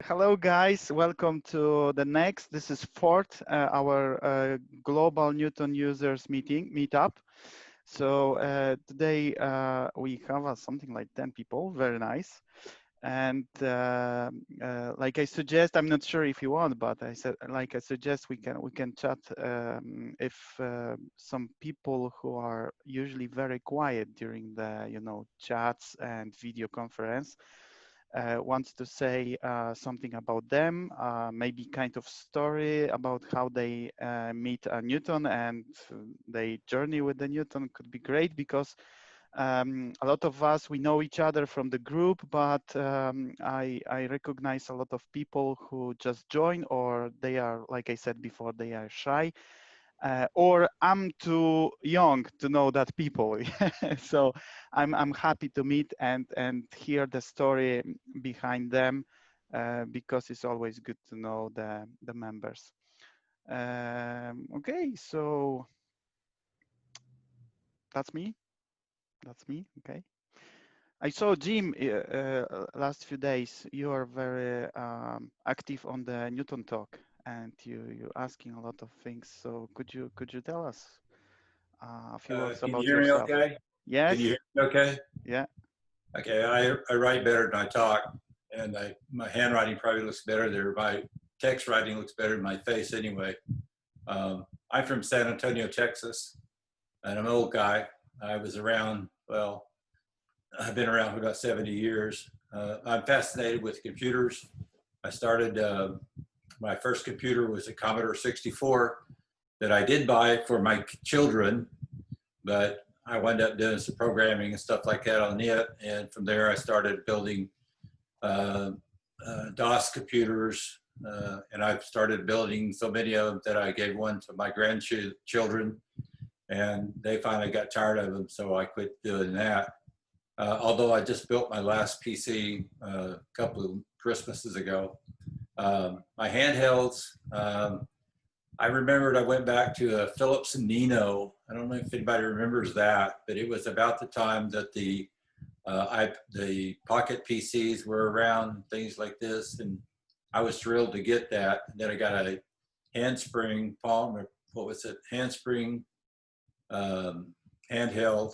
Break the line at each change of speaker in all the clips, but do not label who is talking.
Hello, guys. Welcome to the next. This is fourth, our global Newton users meetup. So today we have something like 10 people. Very nice. And like I suggest, I'm not sure if you want, but I suggest we can chat if some people who are usually very quiet during the chats and video conference wants to say something about them, maybe kind of story about how they meet Newton and they journey with the Newton could be great, because a lot of us, we know each other from the group, but I recognize a lot of people who just join, or they are, like I said before, they are shy. Or I'm too young to know that people. So I'm happy to meet and hear the story behind them, because it's always good to know the members. Okay, so that's me. That's me. Okay. I saw Jim last few days. You are very active on the Newton talk, and you asking a lot of things. So could you tell us a few words
Can you
about
hear me
yourself?
okay? Can you
Yes.
hear me okay?
Yeah.
Okay, I write better than I talk, and my handwriting probably looks better there. My text writing looks better than my face anyway. I'm from San Antonio, Texas, and I'm an old guy. I was around, well, I've been around for about 70 years. I'm fascinated with computers. I started, my first computer was a Commodore 64 that I did buy for my children, but I wound up doing some programming and stuff like that on it. And from there, I started building DOS computers. And I've started building so many of them that I gave one to my grandchildren, and they finally got tired of them, so I quit doing that. Although I just built my last PC a couple of Christmases ago. My handhelds, I remembered I went back to a Philips Nino. I don't know if anybody remembers that, but it was about the time that the pocket PCs were around, things like this, and I was thrilled to get that. And then I got a handspring palm, or what was it, handspring handheld.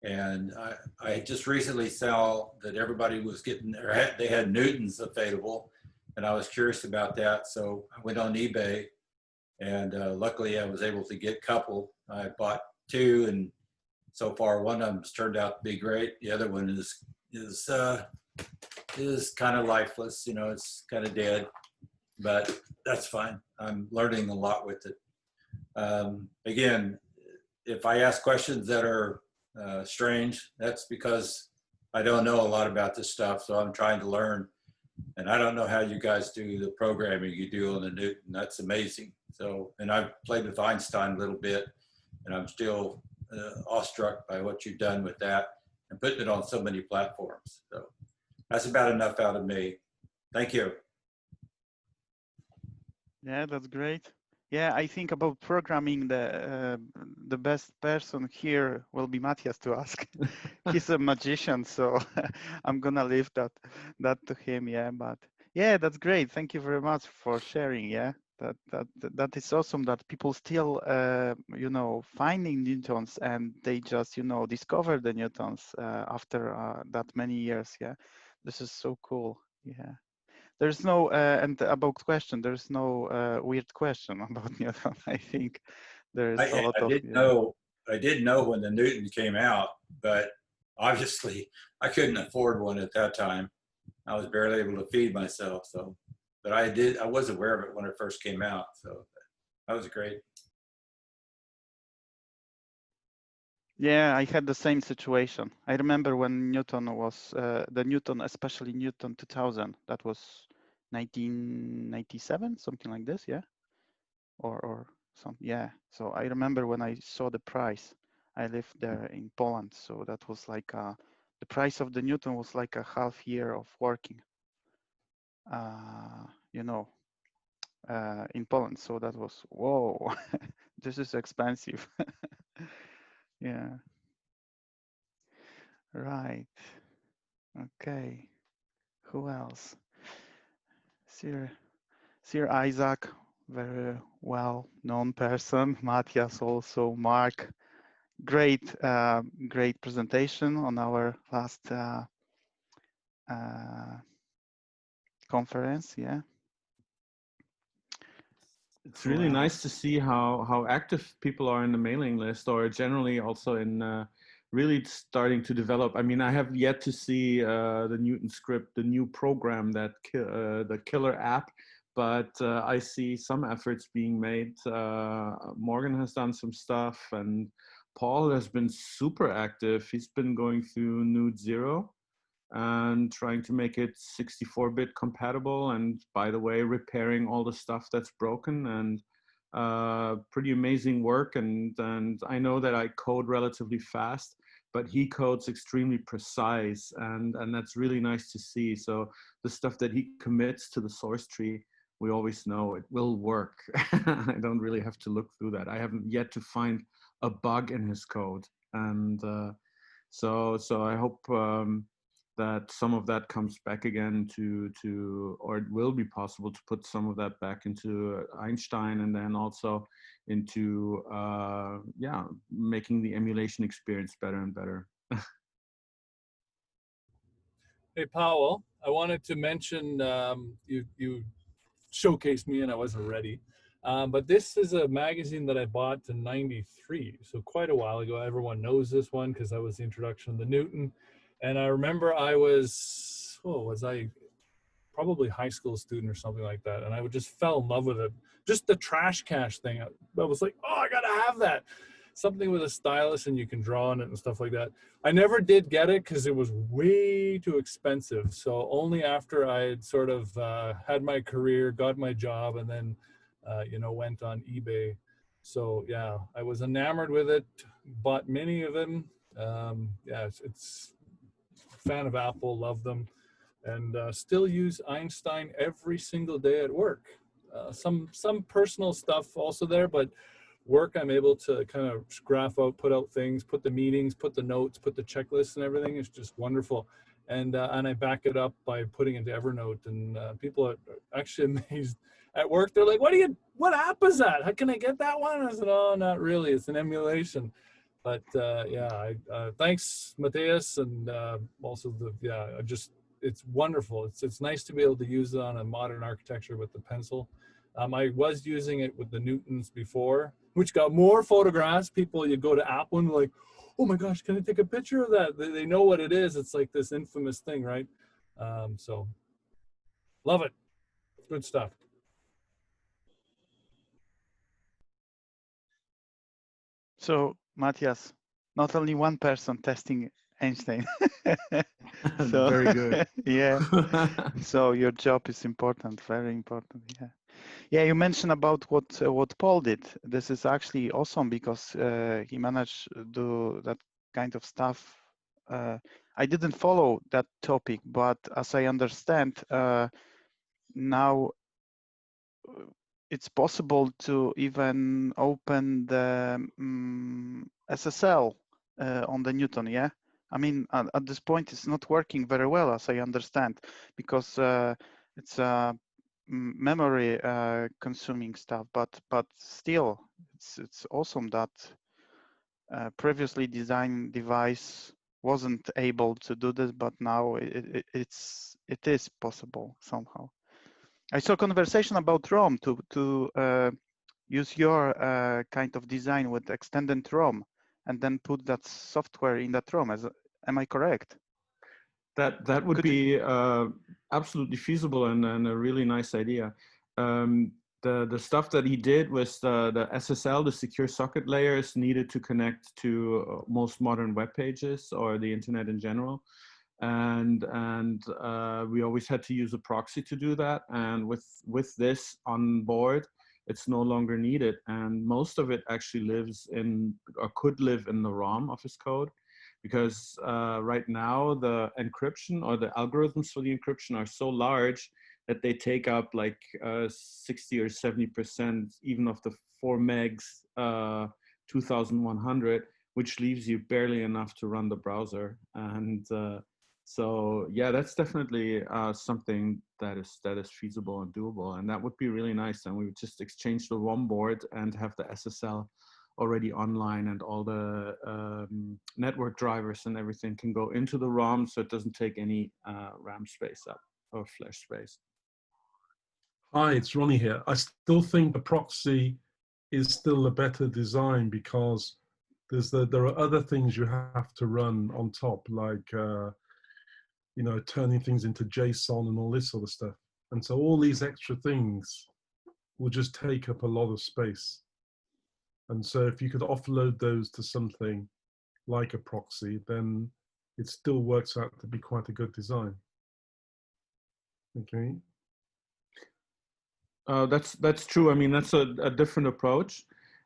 And I just recently saw that everybody was getting, they had Newtons available, and I was curious about that. So I went on eBay, and luckily I was able to get a couple. I bought two, and so far one of them's turned out to be great. The other one is kind of lifeless, you know, it's kind of dead, but that's fine. I'm learning a lot with it. Again, if I ask questions that are strange, that's because I don't know a lot about this stuff, so I'm trying to learn. And I don't know how you guys do the programming you do on the Newton. That's amazing. So, and I've played with Einstein a little bit, and I'm still awestruck by what you've done with that and putting it on so many platforms. So that's about enough out of me. Thank you.
Yeah, that's great. Yeah, I think about programming, the best person here will be Matthias to ask. He's a magician, so I'm gonna leave that to him. Yeah, but yeah, that's great. Thank you very much for sharing. Yeah, that is awesome that people still finding Newtons, and they just discover the Newtons after that many years. Yeah, this is so cool. Yeah. There's no, and about question, there's no weird question about Newton. I think there's a lot
I
of,
didn't know, I did know when the Newton came out, but obviously I couldn't afford one at that time. I was barely able to feed myself. So, but I was aware of it when it first came out. So that was great.
Yeah, I had the same situation. I remember when Newton was, the Newton, especially Newton 2000, that was 1997, something like this, yeah? Or some, yeah. So I remember when I saw the price, I lived there in Poland. So that was like, the price of the Newton was like a half year of working, uh, you know, in Poland. So that was, whoa, this is expensive. Yeah, right. Okay, who else? Sir Isaac, very well known person. Matthias also. Mark, great, great presentation on our last conference. Yeah.
It's really nice to see how active people are in the mailing list, or generally also in really starting to develop. I mean, I have yet to see the Newton script, the new program, that the killer app, but I see some efforts being made. Morgan has done some stuff, and Paul has been super active. He's been going through Newt 0 and trying to make it 64-bit compatible, and by the way, repairing all the stuff that's broken, and pretty amazing work. And I know that I code relatively fast, but he codes extremely precise, and that's really nice to see. So the stuff that he commits to the source tree, we always know it will work. I don't really have to look through that. I haven't yet to find a bug in his code, and so I hope that some of that comes back again or it will be possible to put some of that back into Einstein, and then also into yeah, making the emulation experience better and better.
Hey, Powell, I wanted to mention, you showcased me and I wasn't ready. But this is a magazine that I bought in '93, so quite a while ago. Everyone knows this one because that was the introduction of the Newton. And I remember I was, was I probably high school student or something like that, and I just fell in love with it. Just the trash cache thing, I was like, oh, I gotta have that. Something with a stylus and you can draw on it and stuff like that. I never did get it because it was way too expensive. So only after I had sort of had my career, got my job, and then you know, went on eBay. So yeah, I was enamored with it, bought many of them. Yeah, it's fan of Apple, love them, and still use Einstein every single day at work. Some personal stuff also there, but work I'm able to kind of graph out, put out things, put the meetings, put the notes, put the checklists and everything. It's just wonderful. And I back it up by putting it into Evernote, and people are actually amazed at work. They're like, what app is that? How can I get that one? I said, oh, not really. It's an emulation. But yeah, thanks, Matthias, and also it's wonderful. It's nice to be able to use it on a modern architecture with the pencil. I was using it with the Newtons before, which got more photographs. People, you go to Apple and like, oh my gosh, can I take a picture of that? They know what it is. It's like this infamous thing, right? So love it. Good stuff.
So Matthias, not only one person testing Einstein.
So, very good.
Yeah. So your job is important, very important. Yeah. Yeah, you mentioned about what Paul did. This is actually awesome because he managed to do that kind of stuff. I didn't follow that topic, but as I understand, now it's possible to even open the SSL on the Newton, yeah? I mean, at this point, it's not working very well, as I understand, because it's memory consuming stuff, but still, it's awesome that previously designed device wasn't able to do this, but now it is possible somehow. I saw conversation about ROM to use your kind of design with extended ROM and then put that software in that ROM. Am I correct?
That would be absolutely feasible and a really nice idea. The stuff that he did was the SSL, the secure socket layers needed to connect to most modern web pages or the internet in general. And we always had to use a proxy to do that. And with this on board, it's no longer needed. And most of it actually lives in, or could live in the ROM of his code, because right now the encryption or the algorithms for the encryption are so large that they take up like 60 or 70% even of the 4 megs 2100, which leaves you barely enough to run the browser. And So yeah, that's definitely something that is feasible and doable, and that would be really nice. And we would just exchange the ROM board and have the SSL already online, and all the network drivers and everything can go into the ROM, so it doesn't take any RAM space up or flash space.
Hi, it's Ronnie here. I still think the proxy is still a better design because there are other things you have to run on top, like you know, turning things into JSON and all this sort of stuff. And so all these extra things will just take up a lot of space. And so if you could offload those to something like a proxy, then it still works out to be quite a good design. Okay.
That's true. I mean, that's a different approach.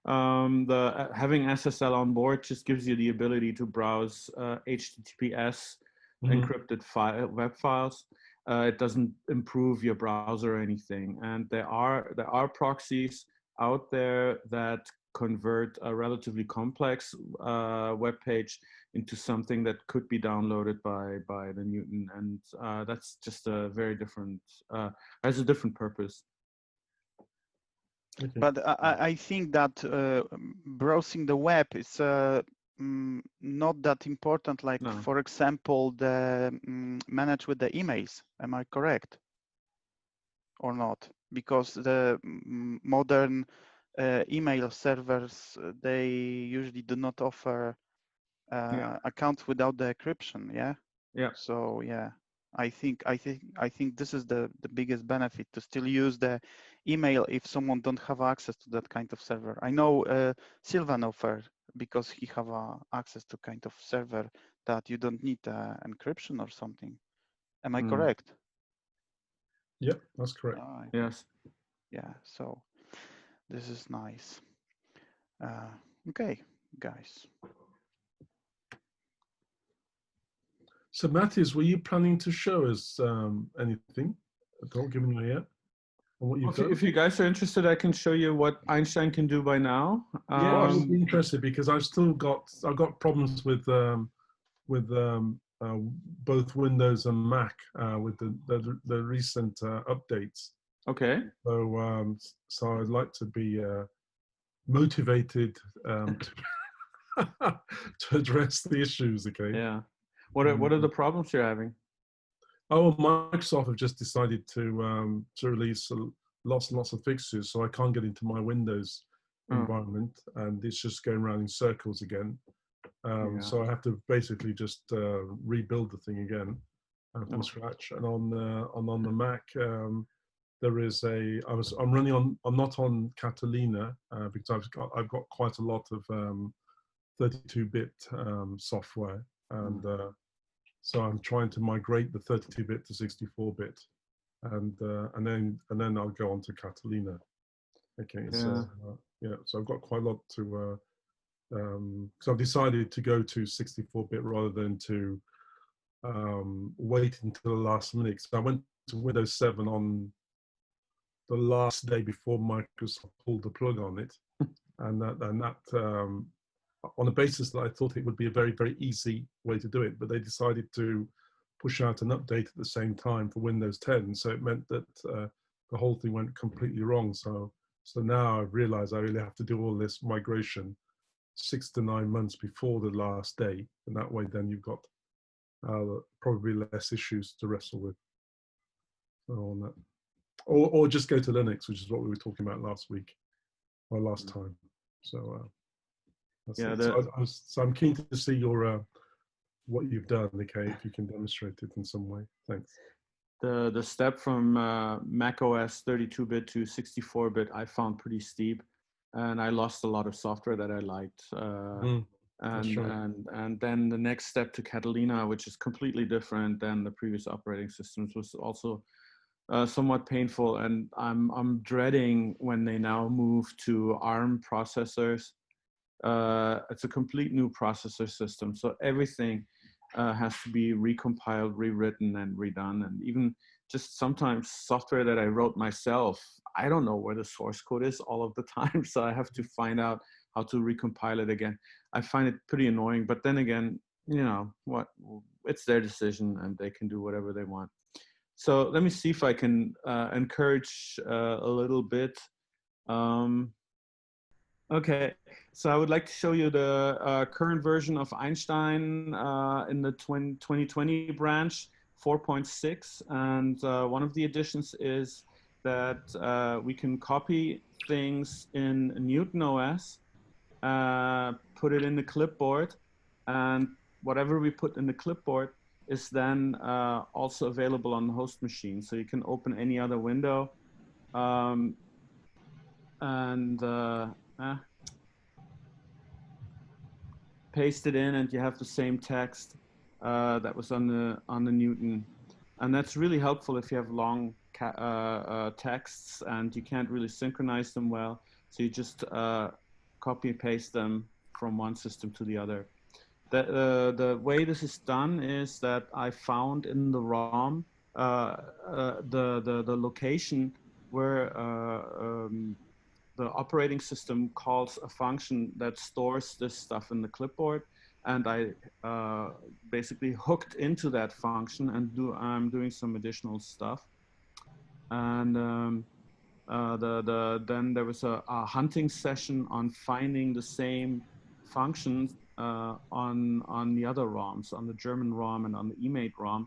Having SSL on board just gives you the ability to browse HTTPS encrypted web files. It doesn't improve your browser or anything. And there are proxies out there that convert a relatively complex web page into something that could be downloaded by the Newton, and that's just a very different, has a different purpose.
Okay.
But I think that browsing the web is not that important. Like,
No.
for example, the manage with the emails. Am I correct or not? Because the modern email servers, they usually do not offer accounts without the encryption. Yeah.
Yeah.
So yeah. I think this is the biggest benefit, to still use the email if someone don't have access to that kind of server. I know Sylvan offer, because he have access to kind of server that you don't need encryption or something. Am I correct?
Yep, that's correct.
Yes.
Yeah. So this is nice. Okay, guys.
So Matthias, were you planning to show us anything at all, given you yet? On what you've done?
If you guys are interested, I can show you what Einstein can do by now.
Yeah, I would be interested, because I've got problems with both Windows and Mac with the recent updates.
Okay.
So I'd like to be motivated to address the issues. Okay.
Yeah. What are the problems you're having?
Oh, Microsoft have just decided to release lots and lots of fixes, so I can't get into my Windows environment, and it's just going around in circles again. So I have to basically just rebuild the thing again from scratch. And on the Mac, there is I'm not on Catalina because I've got quite a lot of 32-bit software, and so I'm trying to migrate the 32-bit to 64-bit, and then I'll go on to Catalina. Okay, so so I've got quite a lot to. So I've decided to go to 64-bit rather than to wait until the last minute. So I went to Windows 7 on the last day before Microsoft pulled the plug on it, and that on the basis that I thought it would be a very, very easy way to do it, but they decided to push out an update at the same time for Windows 10. So it meant that the whole thing went completely wrong. So now I've realized I really have to do all this migration 6 to 9 months before the last day, and that way then you've got probably less issues to wrestle with. So on that, or just go to Linux, which is what we were talking about last week or last time. So so I'm keen to see your what you've done, okay, if you can demonstrate it in some way. Thanks.
The step from Mac OS 32-bit to 64-bit I found pretty steep, and I lost a lot of software that I liked. And then the next step to Catalina, which is completely different than the previous operating systems, was also somewhat painful. And I'm dreading when they now move to ARM processors. It's a complete new processor system, so everything has to be recompiled, rewritten, and redone. And even just sometimes software that I wrote myself, I don't know where the source code is all of the time, so I have to find out how to recompile it again. I find it pretty annoying, but then again, you know, it's their decision and they can do whatever they want. So let me see if I can encourage a little bit. Okay, so I would like to show you the current version of Einstein in the 2020 branch 4.6. And one of the additions is that we can copy things in Newton OS, put it in the clipboard, and whatever we put in the clipboard is then also available on the host machine. So you can open any other window and paste it in, and you have the same text that was on the Newton. And that's really helpful if you have long texts and you can't really synchronize them well. So you just copy and paste them from one system to the other. The way this is done is that I found in the ROM the location where the operating system calls a function that stores this stuff in the clipboard, and I basically hooked into that function and I'm doing some additional stuff. And then there was a hunting session on finding the same functions on the other ROMs, on the German ROM and on the eMate ROM.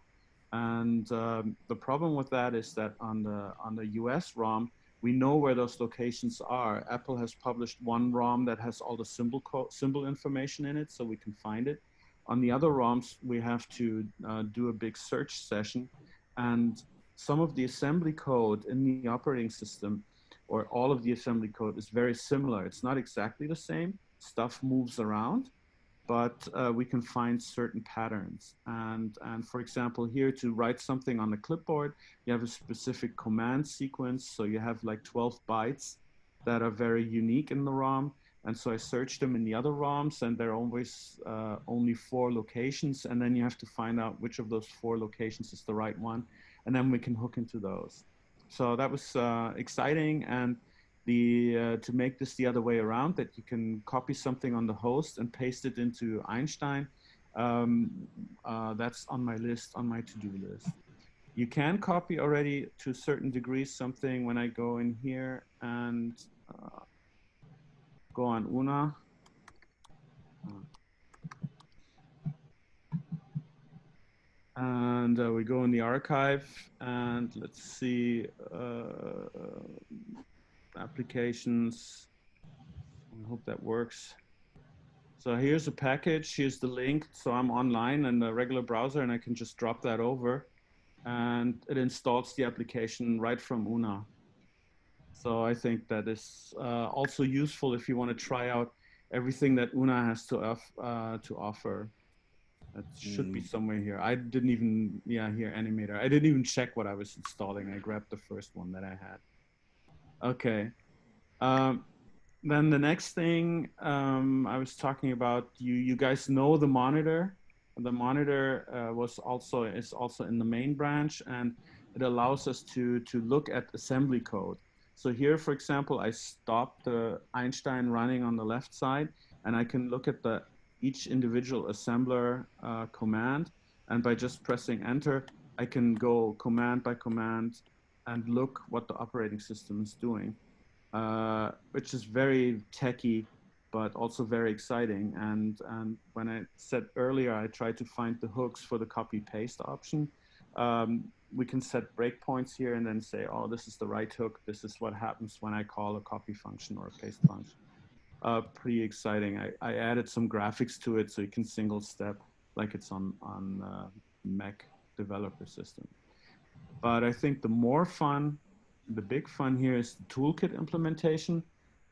And the problem with that is that on the US ROM, we know where those locations are. Apple has published one ROM that has all the symbol information in it, so we can find it. On the other ROMs, we have to do a big search session, and some of the assembly code in the operating system, or all of the assembly code, is very similar. It's not exactly the same. Stuff moves around, but we can find certain patterns. And for example, here to write something on the clipboard, you have a specific command sequence. So you have like 12 bytes that are very unique in the ROM. And so I searched them in the other ROMs, and there are always only 4 locations. And then you have to find out which of those 4 locations is the right one. And then we can hook into those. So that was exciting. And to make this the other way around, that you can copy something on the host and paste it into Einstein, that's on my list, on my to-do list. You can copy already to a certain degree something when I go in here and go on Una. And we go in the archive, and let's see, applications. I hope that works. So here's a package, here's the link. So I'm online in the regular browser, and I can just drop that over, and it installs the application right from Una. So I think that is also useful if you want to try out everything that Una has to offer. That should be somewhere here. I didn't even, here, Animator. I didn't even check what I was installing. I grabbed the first one that I had. Okay. Then the next thing I was talking about, you guys know the monitor. The monitor is also in the main branch, and it allows us to look at assembly code. So here, for example, I stopped the Einstein running on the left side, and I can look at each individual assembler command, and by just pressing enter, I can go command by command and look what the operating system is doing. Which is very techy, but also very exciting. And when I said earlier, I tried to find the hooks for the copy paste option. We can set breakpoints here and then say, oh, this is the right hook. This is what happens when I call a copy function or a paste function. Pretty exciting. I added some graphics to it so you can single step like it's on Mac developer system. But I think the big fun here is the Toolkit implementation.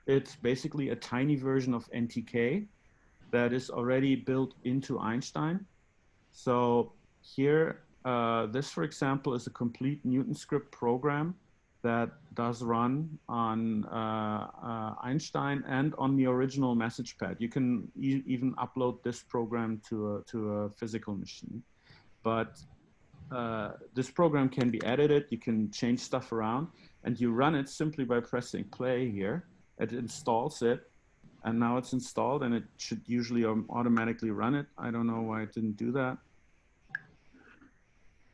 It's basically a tiny version of NTK that is already built into Einstein. So here, this, for example, is a complete Newton script program that does run on Einstein and on the original message pad. You can even upload this program to a physical machine. But this program can be edited, you can change stuff around, and you run it simply by pressing play here. It installs it, and now it's installed, and it should usually automatically run it. I don't know why it didn't do that.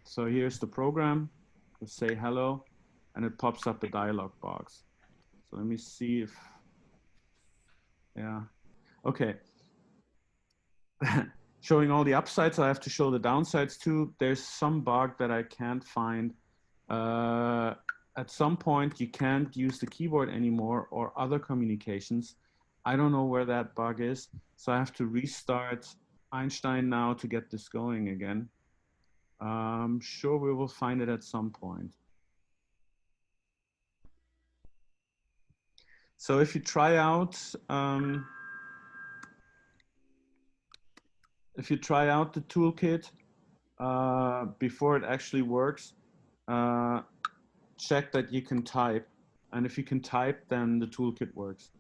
So here's the program. We'll say hello, and it pops up a dialog box. So let me see if, yeah, okay. Showing all the upsides, I have to show the downsides too. There's some bug that I can't find. At some point, you can't use the keyboard anymore or other communications. I don't know where that bug is. So I have to restart Einstein now to get this going again. I'm sure we will find it at some point. So if you try out, the toolkit before it actually works, check that you can type. And if you can type, then the toolkit works.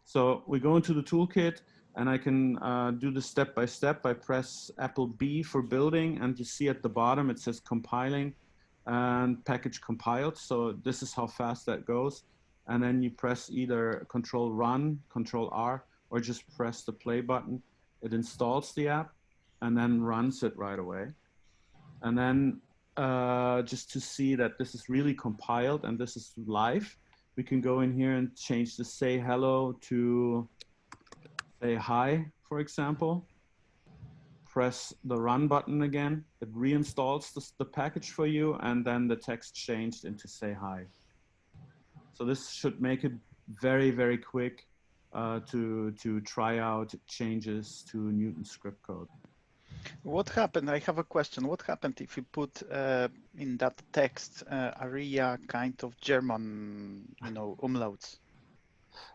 So we go into the toolkit, and I can do the step by step. I press Apple B for building, and you see at the bottom it says compiling and package compiled. So this is how fast that goes. And then you press either Control Run, Control R, or just press the play button. It installs the app and then runs it right away. And then just to see that this is really compiled and this is live, we can go in here and change the say hello to say hi, for example. Press the run button again. It reinstalls the package for you, and then the text changed into say hi. So this should make it very, very quick to try out changes to Newton script code.
What happened? I have a question. What happened if you put in that text area kind of German, umlauts?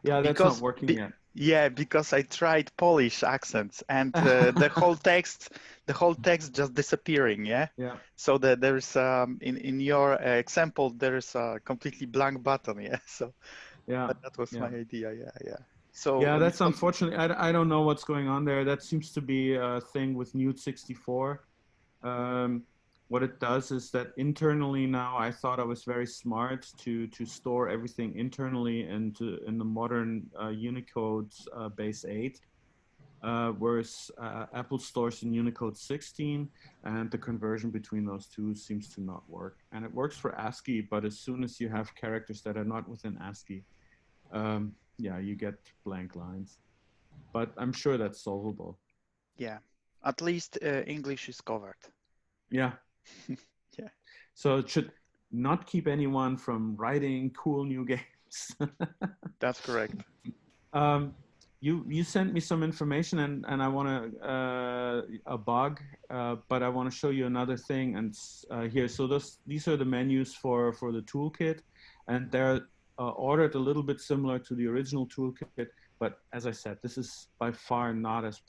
Yeah, that's not working yet.
Yeah, because I tried Polish accents, and the whole text just disappearing. Yeah.
Yeah.
So there's in your example there is a completely blank button. Yeah. So
yeah,
that was my idea. Yeah, yeah.
So yeah, that's unfortunately. I don't know what's going on there. That seems to be a thing with Newt 64. What it does is that internally now, I thought I was very smart to store everything internally in the modern Unicode base 8, whereas Apple stores in Unicode 16, and the conversion between those two seems to not work. And it works for ASCII, but as soon as you have characters that are not within ASCII, yeah, you get blank lines. But I'm sure that's solvable.
Yeah, at least English is covered.
Yeah.
Yeah.
So it should not keep anyone from writing cool new games.
That's correct.
You sent me some information, and I want to a bug, but I want to show you another thing. And here, so these are the menus for the toolkit, and they're ordered a little bit similar to the original toolkit. But as I said, this is by far not as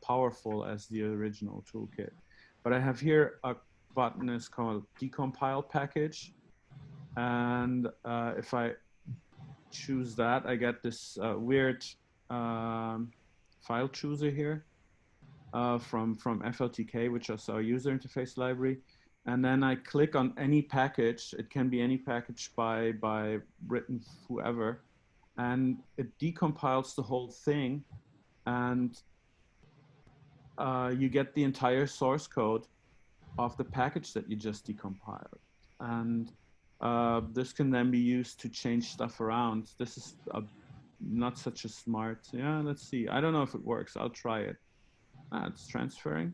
powerful as the original toolkit. But I have here a button is called Decompile Package, and if I choose that, I get this weird file chooser here from FLTK, which is our user interface library. And then I click on any package. It can be any package by written whoever, and it decompiles the whole thing, and you get the entire source code of the package that you just decompiled. And this can then be used to change stuff around. This is not such a smart, yeah, let's see. I don't know if it works. I'll try it. It's transferring.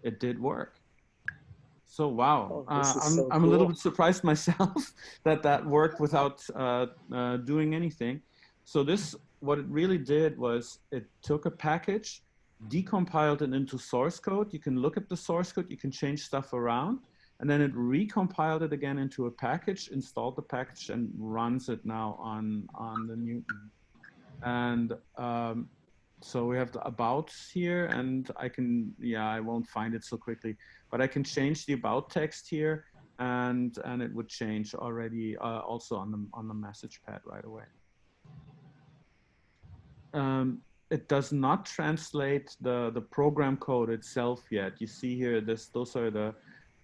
It did work. So wow, I'm a little bit surprised myself that worked without doing anything. So this, what it really did was it took a package, decompiled it into source code. You can look at the source code, you can change stuff around, and then it recompiled it again into a package, installed the package, and runs it now on the Newton. And so we have the about here, and I can, yeah, I won't find it so quickly, but I can change the about text here, and it would change already also on the message pad right away. It does not translate the program code itself yet. You see here, those are the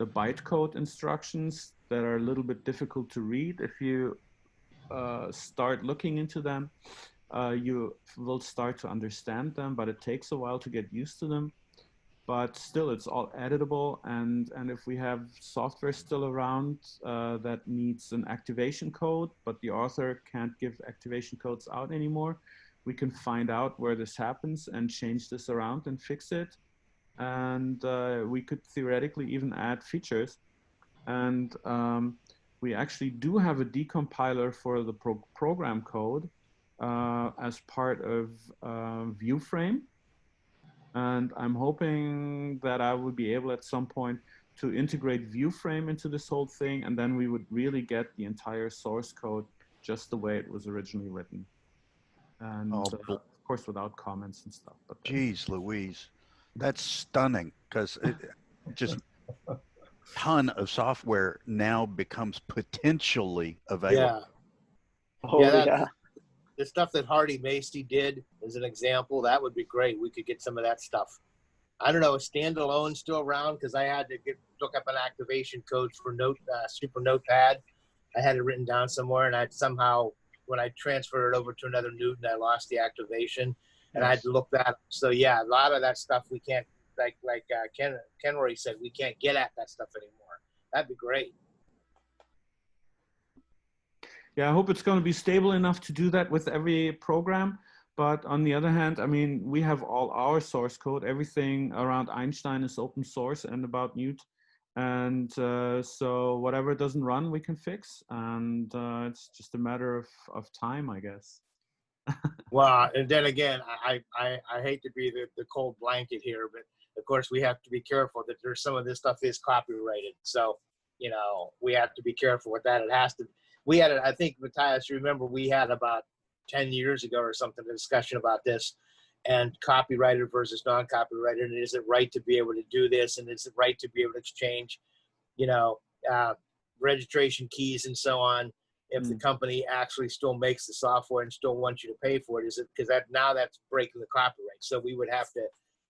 bytecode instructions that are a little bit difficult to read if you start looking into them. you will start to understand them, but it takes a while to get used to them. But still, it's all editable, and if we have software still around that needs an activation code, but the author can't give activation codes out anymore, we can find out where this happens and change this around and fix it. And we could theoretically even add features. And we actually do have a decompiler for the program code as part of ViewFrame. And I'm hoping that I will be able at some point to integrate ViewFrame into this whole thing, and then we would really get the entire source code just the way it was originally written. And of course, without comments and stuff. But
geez Louise, that's stunning, because just a ton of software now becomes potentially available.
Yeah. Oh, yeah. The stuff that Hardy Macy did as an example, that would be great. We could get some of that stuff. I don't know, is standalone still around? Because I had to look up an activation code for Super Notepad. I had it written down somewhere, and I somehow, when I transferred it over to another Newton, I lost the activation, and I had to look that up. So yeah, a lot of that stuff we can't, like Kenroy said, we can't get at that stuff anymore. That'd be great.
Yeah, I hope it's going to be stable enough to do that with every program. But on the other hand, I mean, we have all our source code. Everything around Einstein is open source and about Newt. And so whatever doesn't run, we can fix. And it's just a matter of time, I guess.
Well, and then again, I hate to be the cold blanket here, but of course we have to be careful that there's some of this stuff is copyrighted. So, you know, we have to be careful with that. It has to. We had, I think, Matthias, you remember we had about 10 years ago or something, a discussion about this, and copyrighted versus non-copyrighted, and is it right to be able to do this, and is it right to be able to exchange, you know, registration keys and so on, if the company actually still makes the software and still wants you to pay for it? Is it, because now that's breaking the copyright. So we would have to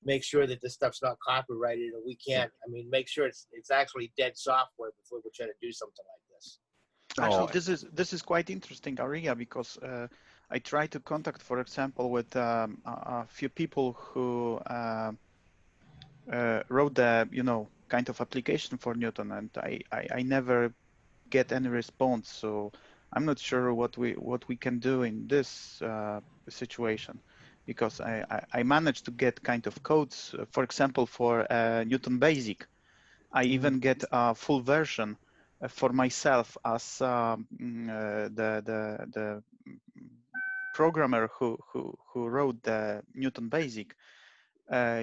make sure that this stuff's not copyrighted, and we can't, I mean, make sure it's actually dead software before we try to do something like this.
Actually, this is quite interesting area, because I try to contact, for example, with a few people who wrote the, you know, kind of application for Newton, and I never get any response. So I'm not sure what we can do in this situation, because I managed to get kind of codes, for example, for Newton Basic. I even get a full version for myself as the programmer who wrote the Newton Basic.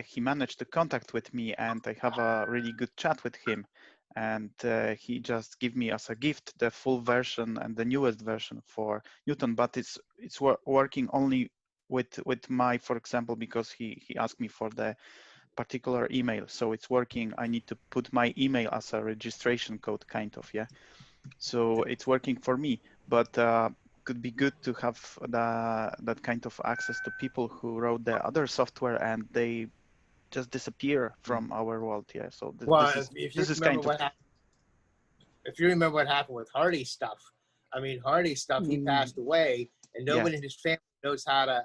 He managed to contact with me, and I have a really good chat with him. And he just gave me as a gift the full version and the newest version for Newton, but it's working only with my, for example, because he asked me for the particular email, so it's working. I need to put my email as a registration code, kind of, yeah. So it's working for me, but could be good to have that kind of access to people who wrote the other software and they just disappear from our world, yeah. So this is kind of.
If you remember what happened with Hardy's stuff, I mean, Hardy's stuff, he passed away, and nobody in his family knows how to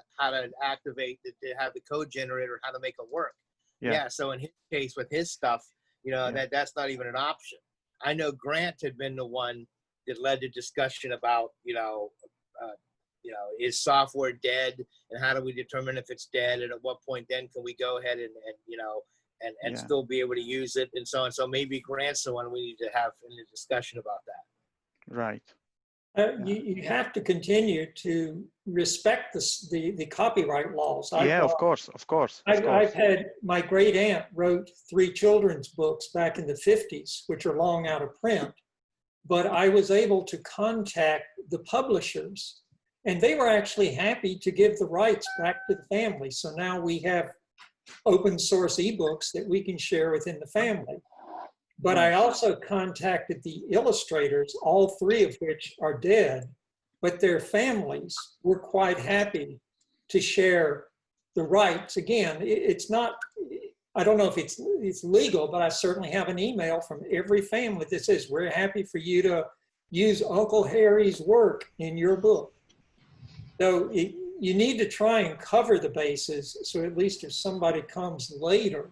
activate to have the code generator, how to make it work. Yeah. So in his case with his stuff, you know, that's not even an option. I know Grant had been the one that led to discussion about, you know, is software dead, and how do we determine if it's dead, and at what point then can we go ahead and you know, and still be able to use it, and so on. So maybe Grant's the one we need to have in a discussion about that.
Right.
You have to continue to respect the copyright laws.
Of course.
I've had, my great aunt wrote 3 children's books back in the 50s, which are long out of print, but I was able to contact the publishers, and they were actually happy to give the rights back to the family. So now we have open source ebooks that we can share within the family. But I also contacted the illustrators, all 3 of which are dead, but their families were quite happy to share the rights. Again, it's not, I don't know if it's legal, but I certainly have an email from every family that says, we're happy for you to use Uncle Harry's work in your book. So, you need to try and cover the bases. So at least if somebody comes later,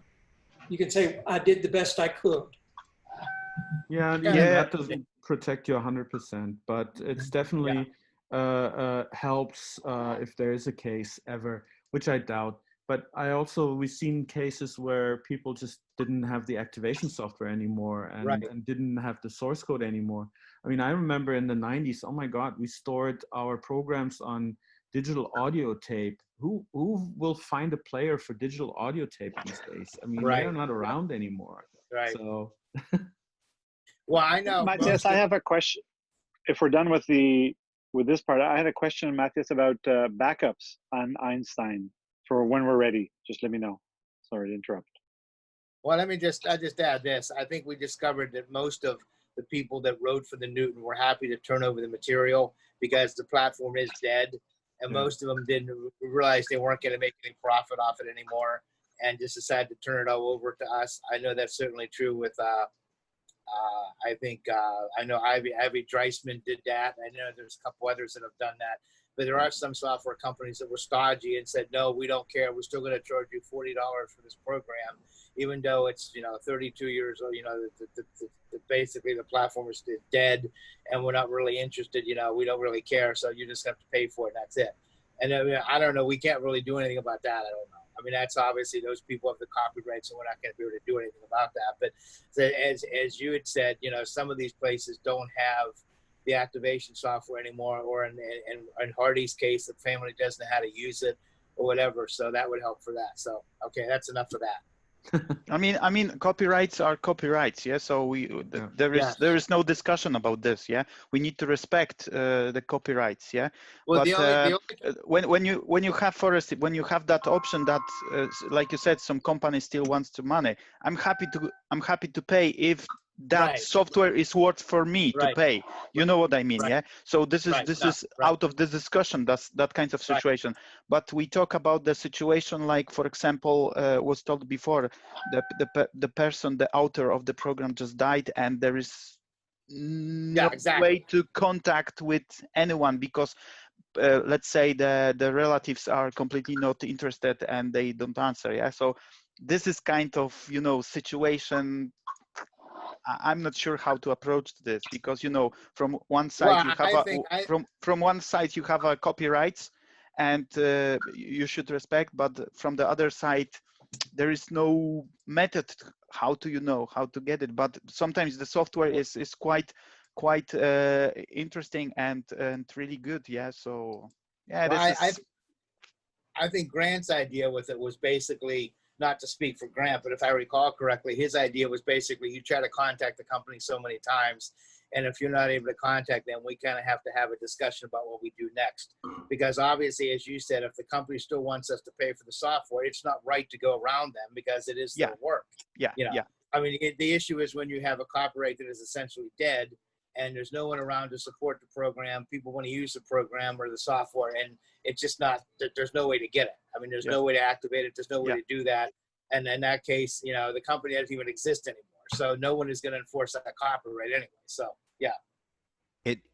you can say, I did the best I could.
Yeah, and even that doesn't protect you 100%, but it's definitely helps if there is a case ever, which I doubt. But we've seen cases where people just didn't have the activation software anymore and didn't have the source code anymore. I mean, I remember in the 90s, oh my God, we stored our programs on digital audio tape. Who will find a player for digital audio tape these days? I mean, they're not around anymore.
Right.
So.
Well, I know.
Matthias, I have a question. If we're done with this part, I had a question, Matthias, about backups on Einstein for when we're ready. Just let me know. Sorry to interrupt.
Well, I just add this. I think we discovered that most of the people that wrote for the Newton were happy to turn over the material because the platform is dead. And most of them didn't realize they weren't going to make any profit off it anymore and just decided to turn it all over to us. I know that's certainly true with, I know Ivy Dreisman did that. I know there's a couple others that have done that. But there are some software companies that were stodgy and said, no, we don't care. We're still going to charge you $40 for this program, even though it's, 32 years old, basically the platform is dead and we're not really interested, we don't really care. So you just have to pay for it. And that's it. And I don't know. We can't really do anything about that. I don't know. I mean, that's obviously those people have the copyrights and we're not going to be able to do anything about that. But as you had said, some of these places don't have the activation software anymore, or in Hardy's case, the family doesn't know how to use it or whatever. So that would help for that. So, okay, that's enough of that.
I mean, copyrights are copyrights. Yeah. So there is no discussion about this. Yeah. We need to respect the copyrights. Yeah. Well, but when you have that option that, like you said, some company still wants to money. I'm happy to pay if that software is worth for me to pay. You know what I mean? Yeah. So this is out of this discussion. That's that kind of situation. But we talk about the situation like, for example, was told before, the person, the author of the program just died, and there is no way to contact with anyone because let's say the relatives are completely not interested and they don't answer. Yeah. So this is kind of situation. I'm not sure how to approach this because from one side you have from one side you have a copyrights and you should respect, but from the other side there is no method how to get it. But sometimes the software is quite interesting and really good. Yeah. So yeah.
I think Grant's idea with it was basically, not to speak for Grant, but if I recall correctly, his idea was basically you try to contact the company so many times, and if you're not able to contact them, we kind of have to have a discussion about what we do next. Because obviously, as you said, if the company still wants us to pay for the software, it's not right to go around them because it is their work. Yeah. I mean, the issue is when you have a copyright that is essentially dead and there's no one around to support the program, people want to use the program or the software, and it's just not, there's no way to get it. I mean, there's no way to activate it. There's no way to do that. And in that case, the company doesn't even exist anymore. So no one is going to enforce that copyright anyway. So, yeah.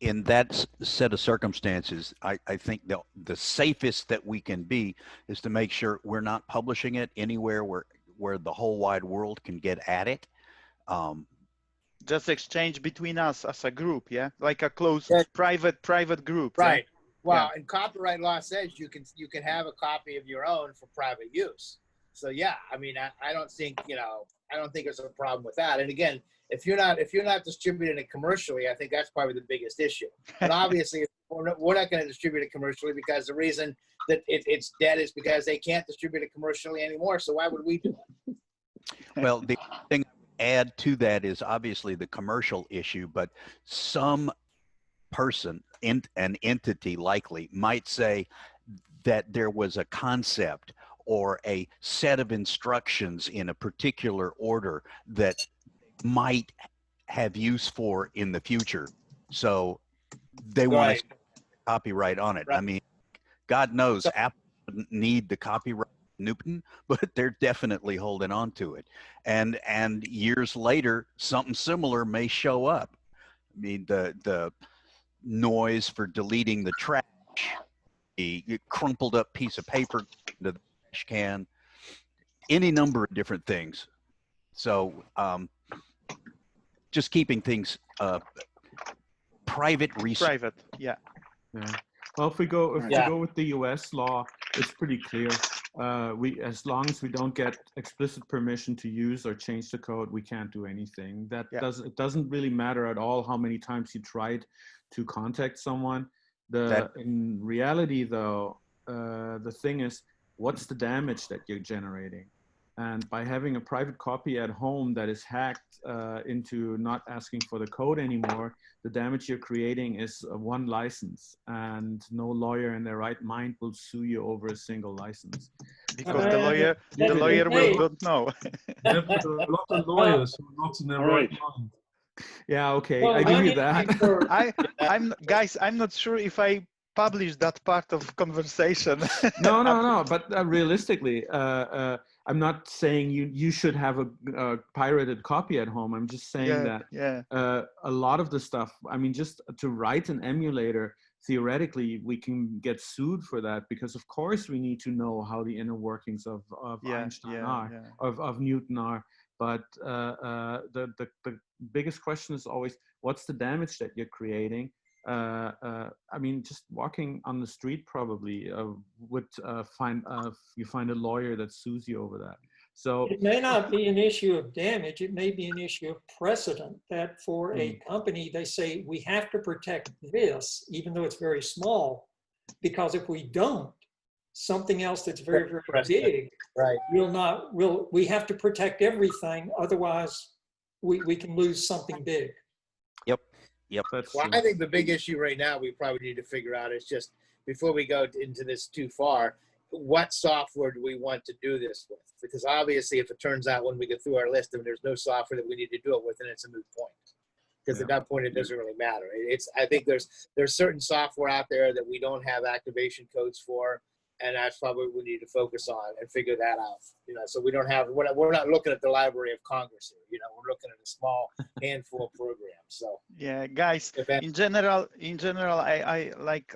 In that set of circumstances, I think the safest that we can be is to make sure we're not publishing it anywhere where the whole wide world can get at it.
Just exchange between us as a group, yeah, like a close private group,
right? Well, and copyright law says you can have a copy of your own for private use. So yeah, I mean, I don't think I don't think there's a problem with that. And again, if you're not distributing it commercially, I think that's probably the biggest issue. But obviously, we're not going to distribute it commercially because the reason that it's dead is because they can't distribute it commercially anymore. So why would we do it?
Well, the thing add to that is obviously the commercial issue, but some person, an entity likely, might say that there was a concept or a set of instructions in a particular order that might have use for in the future. So they want to copyright on it. I mean, God knows Apple doesn't need the copyright Newton, but they're definitely holding on to it. And years later, something similar may show up. I mean, the noise for deleting the trash a crumpled up piece of paper into the trash can, any number of different things. So just keeping things private research.
Private, yeah.
Yeah. Well, if we go with the U.S. law, it's pretty clear. As long as we don't get explicit permission to use or change the code, we can't do anything. It doesn't really matter at all how many times you tried to contact someone. In reality, though, the thing is, what's the damage that you're generating? And by having a private copy at home that is hacked into not asking for the code anymore, the damage you're creating is one license, and no lawyer in their right mind will sue you over a single license.
Because the lawyer will not know.
Yeah, but there are a lot of lawyers who are not in their right mind.
Yeah, okay, well, I give you that.
Guys, I'm not sure if I published that part of conversation.
No, but realistically, I'm not saying you should have a pirated copy at home. I'm just saying that a lot of the stuff, I mean, just to write an emulator, theoretically, we can get sued for that, because of course we need to know how the inner workings of Einstein of Newton are. But the biggest question is always, what's the damage that you're creating? I mean, just walking on the street probably would you find a lawyer that sues you over that. So
it may not be an issue of damage. It may be an issue of precedent, that for a company, they say we have to protect this, even though it's very small, because if we don't, something else that's very, very big, we have to protect everything. Otherwise we can lose something big.
Yep.
Well, I think the big issue right now we probably need to figure out is just, before we go into this too far, what software do we want to do this with? Because obviously, if it turns out when we get through our list and there's no software that we need to do it with, then it's a moot point. Because at that point, it doesn't really matter. I think there's certain software out there that we don't have activation codes for, and that's probably what we need to focus on and figure that out. You know, so we don't have, we're not looking at the Library of Congress here. You know, we're looking at a small handful of programs. So
yeah, guys, in general, I like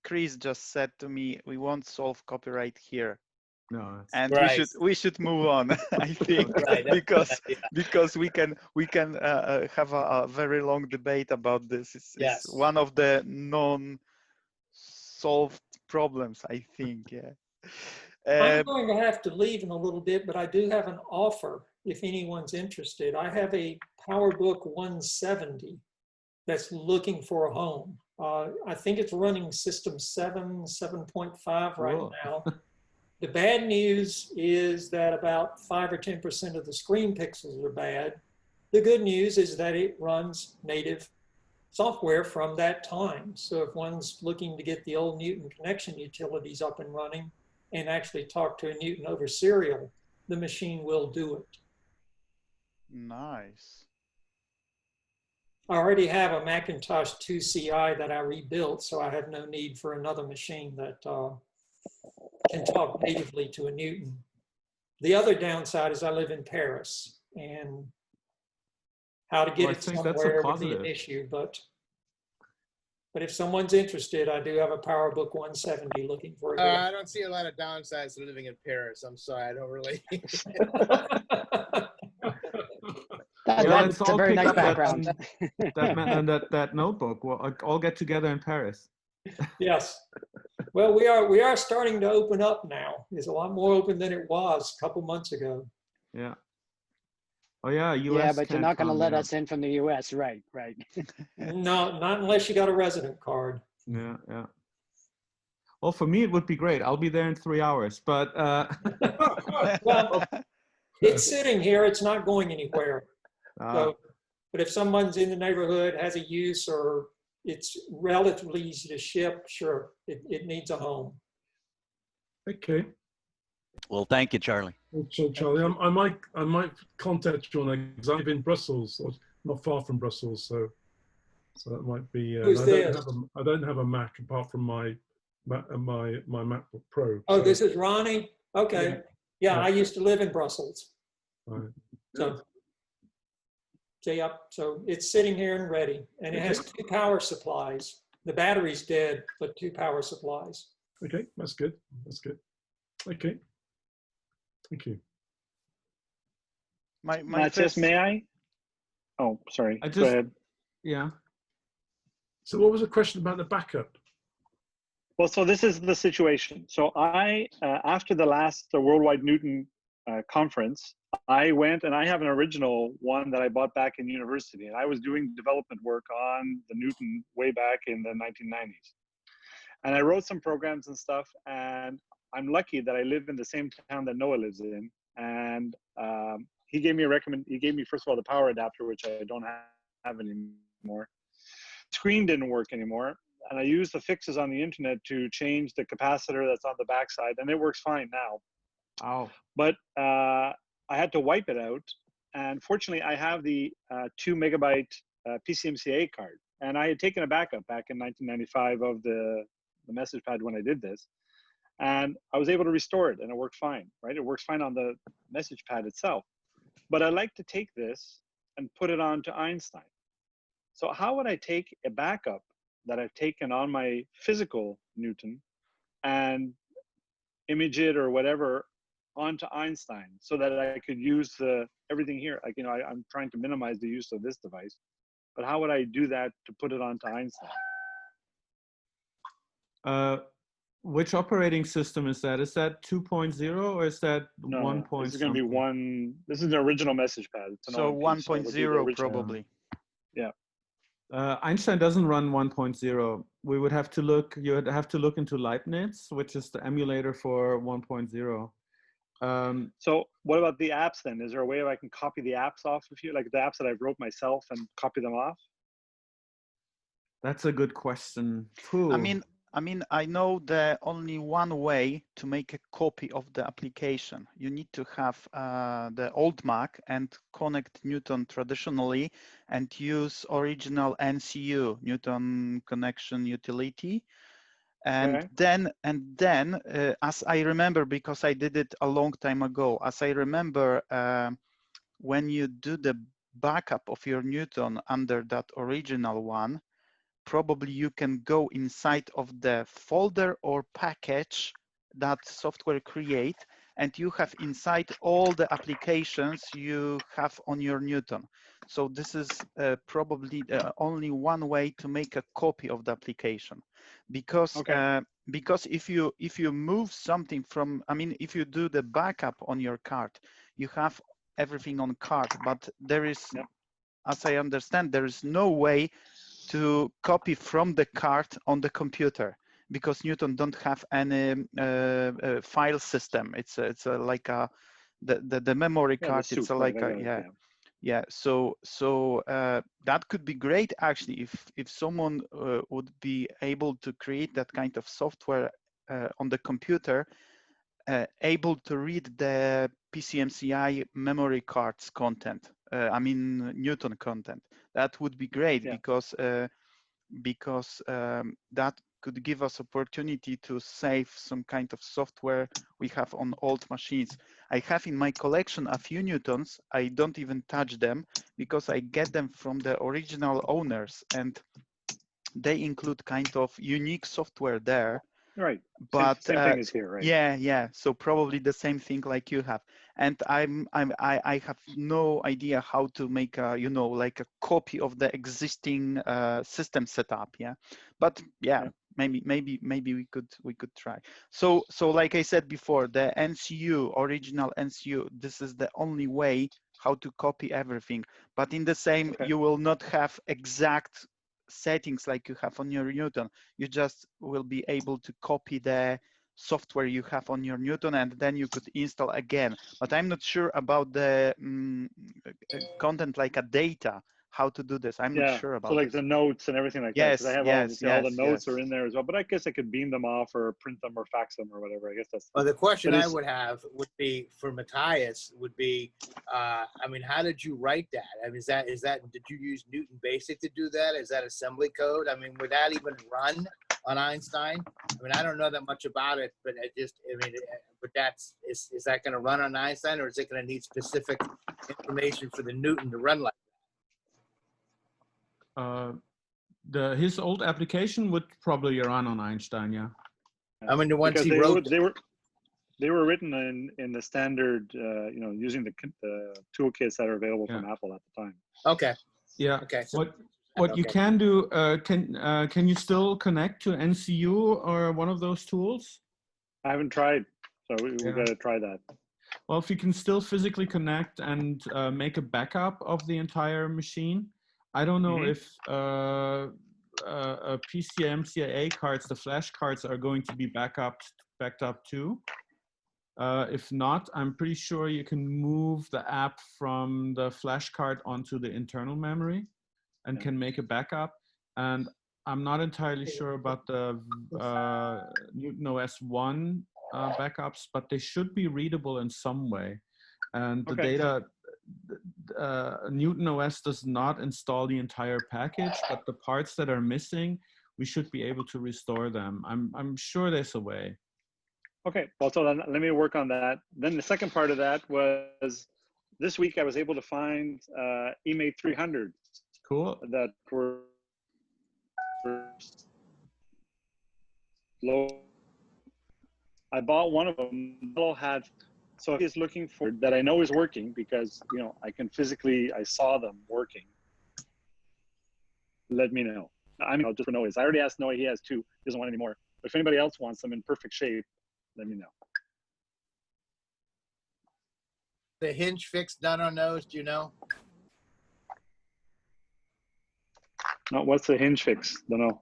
Chris just said to me, we won't solve copyright here.
No,
and we should move on. I think because we can have a very long debate about this. It's one of the non-solved problems, I think.
I'm going to have to leave in a little bit, but I do have an offer if anyone's interested. I have a PowerBook 170 that's looking for a home. I think it's running system 7.5 right now. The bad news is that about 5 or 10% of the screen pixels are bad. The good news is that it runs native software from that time. So if one's looking to get the old Newton connection utilities up and running and actually talk to a Newton over serial, the machine will do it.
Nice.
I already have a Macintosh 2 CI that I rebuilt, so I have no need for another machine that can talk natively to a Newton. The other downside is I live in Paris, and how to get it somewhere would be an issue, but if someone's interested, I do have a PowerBook 170 looking for it.
I don't see a lot of downsides to living in Paris. I'm sorry, I don't really.
That's a very nice background.
That notebook, we'll all get together in Paris.
Yes. Well, we are starting to open up now. It's a lot more open than it was a couple months ago.
Yeah. Oh yeah, US.
Yeah, but you're not going to let us in from the US, right?
No, not unless you got a resident card.
Yeah. Well, for me, it would be great. I'll be there in 3 hours, but.
Well, it's sitting here. It's not going anywhere. So, but if someone's in the neighborhood, has a use, or it's relatively easy to ship, sure, it needs a home.
Okay.
Well, thank you, Charlie.
So, Charlie, I might contact you on that, because I live in Brussels, or not far from Brussels, so that might be. I don't have a Mac apart from my MacBook Pro.
Oh, so. This is Ronnie. Okay. Yeah, I used to live in Brussels.
Right.
So it's sitting here and ready, and it has 2 power supplies. The battery's dead, but 2 power supplies.
Okay, that's good. That's good. Okay. Thank you.
Matthias, may I? Oh, sorry. Go ahead.
Yeah.
So what was the question about the backup?
Well, so this is the situation. So I, after the last Worldwide Newton conference, I went and I have an original one that I bought back in university. And I was doing development work on the Newton way back in the 1990s. And I wrote some programs and stuff. And I'm lucky that I live in the same town that Noah lives in. And he gave me he gave me, first of all, the power adapter, which I don't have anymore. Screen didn't work anymore. And I used the fixes on the internet to change the capacitor that's on the backside, and it works fine now.
Oh.
But I had to wipe it out. And fortunately, I have the 2 megabyte PCMCIA card. And I had taken a backup back in 1995 of the message pad when I did this. And I was able to restore it, and it worked fine, right? It works fine on the message pad itself. But I like to take this and put it onto Einstein. So how would I take a backup that I've taken on my physical Newton and image it or whatever onto Einstein so that I could use everything here? Like, you know, I'm trying to minimize the use of this device, but how would I do that to put it onto Einstein?
Which operating system is that? Is that 2.0 or is that 1.
This is going to be 1. This is the original message pad.
So 1.0 probably.
Yeah.
Einstein doesn't run 1.0. We would have to look. You would have to look into Leibniz, which is the emulator for 1.0.
So what about the apps then? Is there a way I can copy the apps off of you, like the apps that I wrote myself, and copy them off?
That's a good question.
I know the only one way to make a copy of the application. You need to have the old Mac and connect Newton traditionally and use original NCU, Newton Connection Utility. And then, as I remember, because I did it a long time ago, as I remember, when you do the backup of your Newton under that original one, probably you can go inside of the folder or package that software create, and you have inside all the applications you have on your Newton. So this is probably only one way to make a copy of the application, because because if you move something from, if you do the backup on your card, you have everything on card, but there is, as I understand, there is no way to copy from the card on the computer, because Newton don't have any file system. It's like the memory card. It's like So that could be great actually if someone would be able to create that kind of software on the computer, able to read the PCMCI memory card's content. Newton content. That would be great, because that could give us opportunity to save some kind of software we have on old machines. I have in my collection a few Newtons. I don't even touch them because I get them from the original owners, and they include kind of unique software there.
Right.
But
same thing is here, right?
Yeah. So probably the same thing like you have. And I have no idea how to make a, like a copy of the existing system setup. Yeah. But maybe we could try. So like I said before, the original NCU, this is the only way how to copy everything. But in the same, you will not have exact settings like you have on your Newton. You just will be able to copy the software you have on your Newton, and then you could install again. But I'm not sure about the content, like a data, how to do this. I'm not sure about
so like the notes and everything like that. Because I have all the notes are in there as well. But I guess I could beam them off or print them or fax them or whatever. I guess that's.
Well, the question I would have would be for Matthias would be, how did you write that? Is that did you use Newton Basic to do that? Is that assembly code? Would that even run on Einstein? I don't know that much about it, but but is that going to run on Einstein, or is it going to need specific information for the Newton to run like that?
his old application would probably run on Einstein, yeah.
I mean, the ones
Because
he wrote.
they were written in the standard, you know, using the toolkits that are available from Apple at the time.
Okay.
Yeah.
Okay. So,
what you can do, can you still connect to NCU or one of those tools?
I haven't tried, so we got to try that.
Well, if you can still physically connect and make a backup of the entire machine, I don't know if PCMCIA cards, the flash cards, are going to be backed up too. If not, I'm pretty sure you can move the app from the flash card onto the internal memory and can make a backup. And I'm not entirely sure about the Newton OS 1 backups, but they should be readable in some way. And the data, Newton OS does not install the entire package, but the parts that are missing, we should be able to restore them. I'm sure there's a way.
Okay, well, so then let me work on that. Then the second part of that was this week I was able to find eMate 300.
Cool.
That were low. I bought one of them. So he's looking for that I know is working because, you know, I saw them working. Let me know. I mean, I'll just for Noah. I already asked Noah, he has two, he doesn't want any more. But if anybody else wants them in perfect shape, let me know.
the hinge fix done on those? Do you know?
No, what's the hinge fix? Don't know.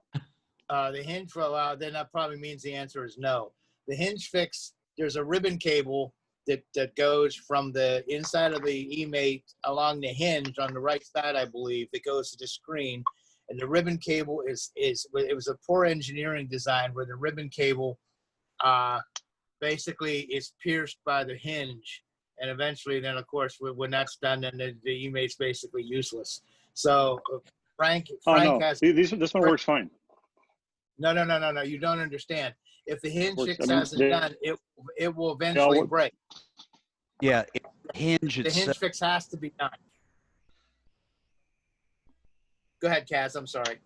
The hinge, well, then that probably means the answer is no. The hinge fix, there's a ribbon cable that goes from the inside of the eMate along the hinge on the right side, I believe, that goes to the screen. And the ribbon cable it was a poor engineering design where the ribbon cable basically is pierced by the hinge. And eventually then, of course, when that's done, then the eMate's basically useless. So Frank has...
This one works fine.
No, you don't understand. If the hinge fix hasn't done, it will eventually break.
Yeah, the hinge
fix has to be done. Go ahead, Kaz. I'm sorry.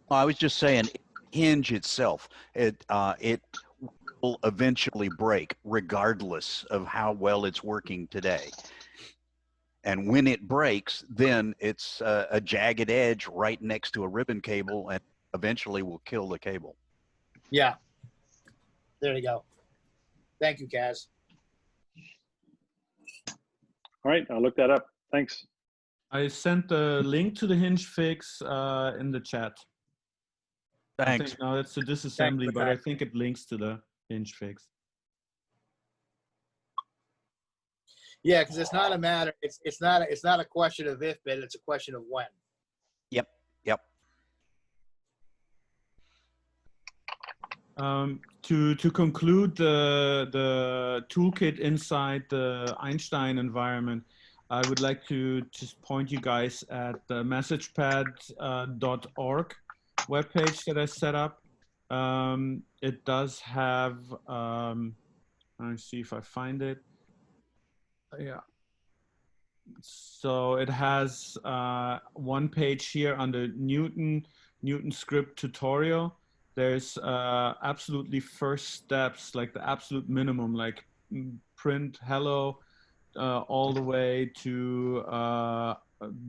I was just saying, hinge itself, it will eventually break, regardless of how well it's working today. And when it breaks, then it's a jagged edge right next to a ribbon cable, and eventually will kill the cable.
Yeah. There you go. Thank you, Kaz.
All right, I'll look that up. Thanks.
I sent the link to the hinge fix in the chat.
Thanks.
No, it's a disassembly, but I think it links to the hinge fix.
Yeah, because it's not a matter. It's not a question of if, but it's a question of when.
Yep.
To conclude the toolkit inside the Einstein environment, I would like to just point you guys at the messagepad.org webpage that I set up. It does have, let me see if I find it. Yeah. So it has one page here under Newton script tutorial. There's absolutely first steps, like the absolute minimum, like print hello, all the way to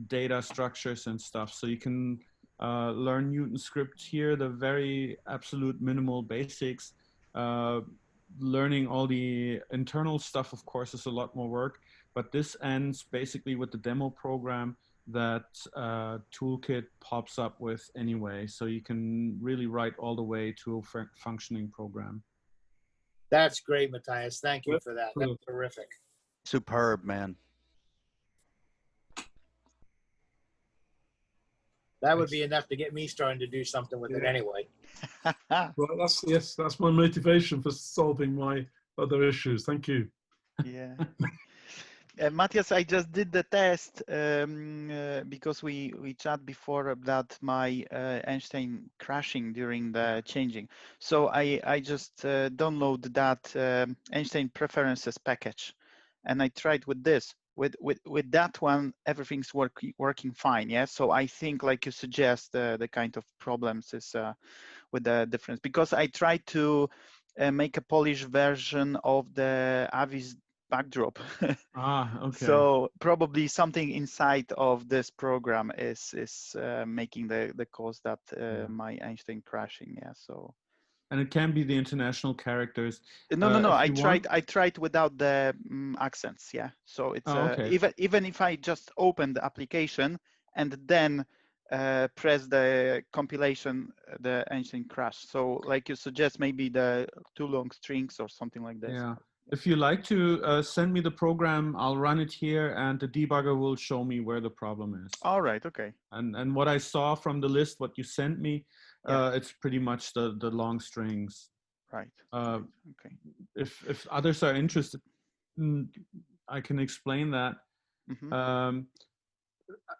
data structures and stuff. So you can learn Newton script here, the very absolute minimal basics. Learning all the internal stuff, of course, is a lot more work, but this ends basically with the demo program that Toolkit pops up with anyway. So you can really write all the way to a functioning program.
That's great, Matthias. Thank you for that. That's terrific.
Superb, man.
That would be enough to get me starting to do something with it anyway.
Well, that's my motivation for solving my other issues. Thank you.
Yeah. Matthias, I just did the test because we chat before about my Einstein crashing during the changing. So I just download that Einstein preferences package, and I tried with this. with that one, everything's working fine. Yeah. So I think, like you suggest, the kind of problems is with the difference, because I tried to make a polished version of the Avis backdrop.
Okay.
So probably something inside of this program is making the cause that my Einstein crashing. Yeah. So.
And it can be the international characters.
No. I tried without the accents. Yeah. So it's
okay.
even if I just open the application and then press the compilation, the Einstein crash. So like you suggest, maybe the too long strings or something like this.
Yeah. If you like to send me the program, I'll run it here, and the debugger will show me where the problem is.
All right. Okay.
And what I saw from the list, what you sent me, it's pretty much the long strings.
Right.
Okay. If others are interested, I can explain that. Mm-hmm.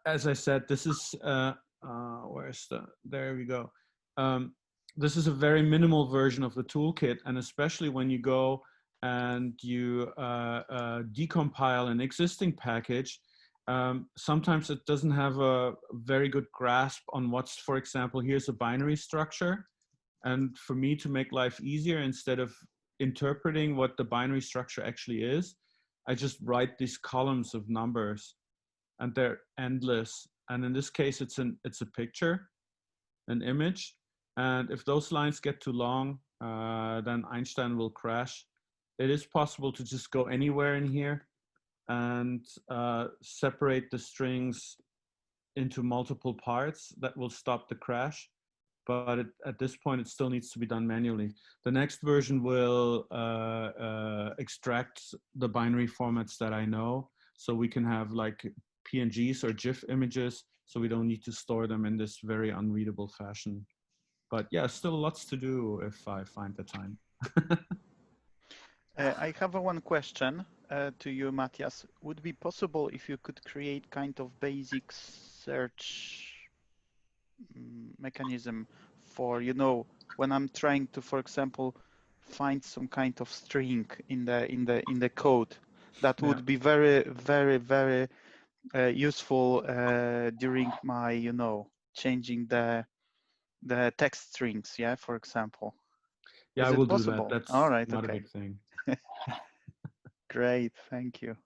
As I said, this is there we go. This is a very minimal version of the toolkit, and especially when you go and you decompile an existing package, sometimes it doesn't have a very good grasp on what's, for example, here's a binary structure. And for me to make life easier, instead of interpreting what the binary structure actually is, I just write these columns of numbers, and they're endless. And in this case, it's a picture, an image. And if those lines get too long, then Einstein will crash. It is possible to just go anywhere in here and separate the strings into multiple parts. That will stop the crash. But at this point, it still needs to be done manually. The next version will extract the binary formats that I know, so we can have like PNGs or GIF images, so we don't need to store them in this very unreadable fashion. But yeah, still lots to do if I find the time.
I have one question to you, Matthias. Would it be possible if you could create kind of basic search mechanism for, when I'm trying to, for example, find some kind of string in the code? That would be very, very, very useful during my, changing the text strings. Yeah, for example.
Yeah, I will do that. That's
all right.
Not a big thing.
Great, thank you.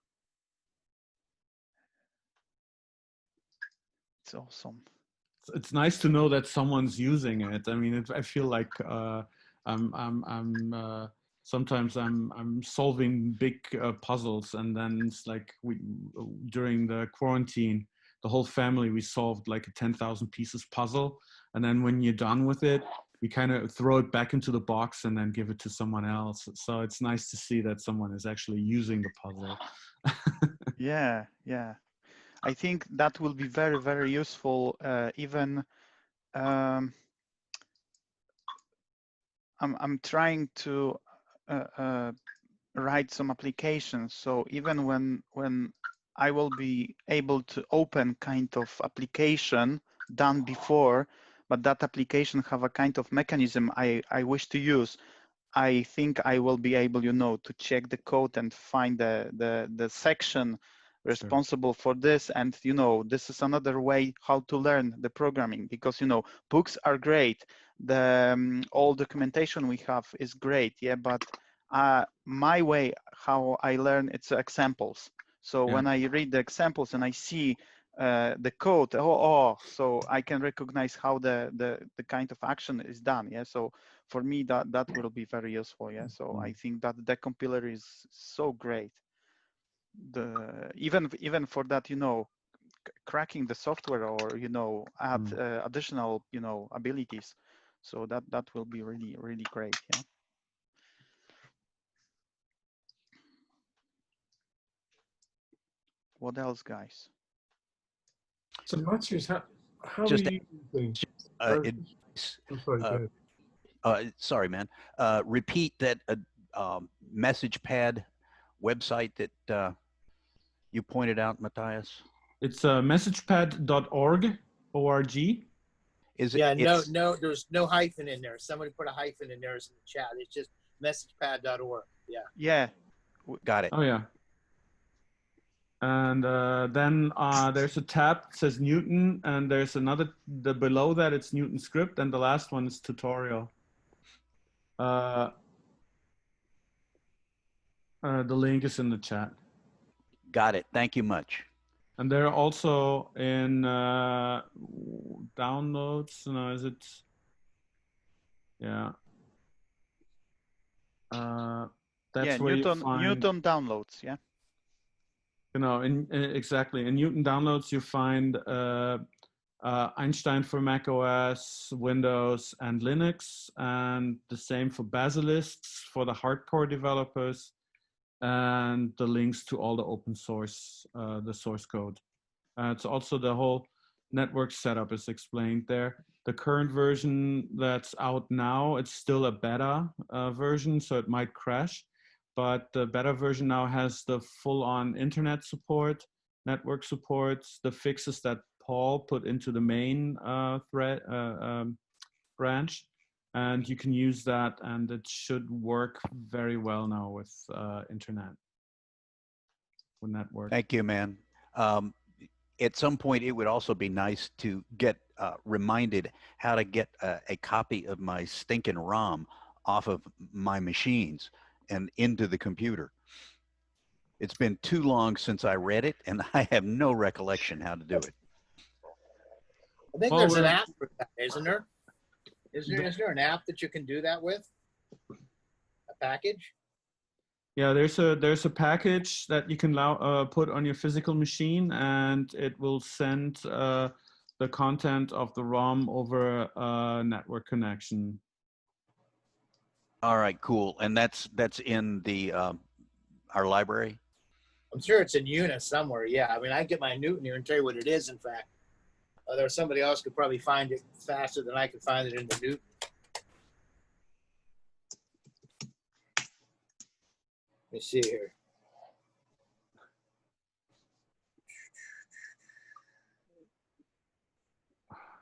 It's awesome.
It's nice to know that someone's using it. I mean, I feel like sometimes I'm solving big puzzles, and then it's like during the quarantine, the whole family, we solved like a 10,000 pieces puzzle, and then when you're done with it, we kind of throw it back into the box and then give it to someone else. So it's nice to see that someone is actually using the puzzle.
Yeah. I think that will be very, very useful. Even I'm trying to write some applications. So even when I will be able to open kind of application done before, but that application have a kind of mechanism I wish to use, I think I will be able, to check the code and find the section responsible for this. And, this is another way how to learn the programming, because, books are great. The all documentation we have is great. Yeah. But my way, how I learn, it's examples. So when I read the examples and I see the code, so I can recognize how the kind of action is done. Yeah. So for me, that will be very useful. Yeah. So I think that the Decompiller is so great. Even for that, cracking the software, or add additional abilities. So that will be really, really great. Yeah. What else, guys?
So Matthias, how are you using?
Sorry, man. Repeat that message pad website that you pointed out, Matthias.
It's messagepad.org. Is
it? Yeah, no, there's no hyphen in there. Somebody put a hyphen in there in the chat. It's just messagepad.org. Yeah.
Yeah.
Got it.
Oh yeah. And then there's a tab that says Newton, and there's another, below that it's Newton script, and the last one is tutorial. The link is in the chat.
Got it. Thank you much.
And they're also in downloads. No, is it? Yeah. That's where you find
Newton downloads. Yeah.
You know, exactly. In Newton downloads, you find Einstein for Mac OS, Windows, and Linux, and the same for Basilisks for the hardcore developers, and the links to all the open source, the source code. It's also the whole network setup is explained there. The current version that's out now, it's still a beta version, so it might crash. But the beta version now has the full-on internet support, network support, the fixes that Paul put into the main branch, and you can use that, and it should work very well now with internet, with network.
Thank you, man. At some point, it would also be nice to get reminded how to get a copy of my stinking ROM off of my machines and into the computer. It's been too long since I read it, and I have no recollection how to do it.
I think there's an app for that, isn't there? Is there an app that you can do that with? A package?
Yeah, there's a package that you can put on your physical machine, and it will send the content of the ROM over a network connection.
All right, cool. And that's in the our library?
I'm sure it's in Unis somewhere. Yeah, I mean, I get my Newton here and tell you what it is. In fact, there's somebody else could probably find it faster than I could find it in the Newton. Let me see here.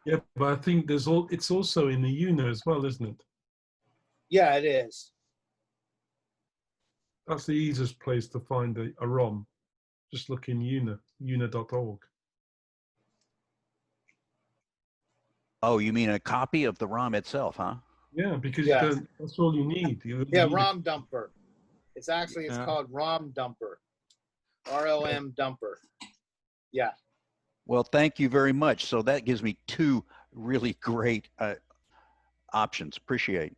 Yeah, but I think it's also in the UNO as well, isn't it?
Yeah, it is.
That's the easiest place to find a ROM. Just look in una.org.
Oh, you mean a copy of the ROM itself, huh?
Yeah, because that's all you need.
ROM dumper. It's called ROM dumper. ROM dumper. Yeah.
Well, thank you very much. So that gives me two really great options. Appreciate.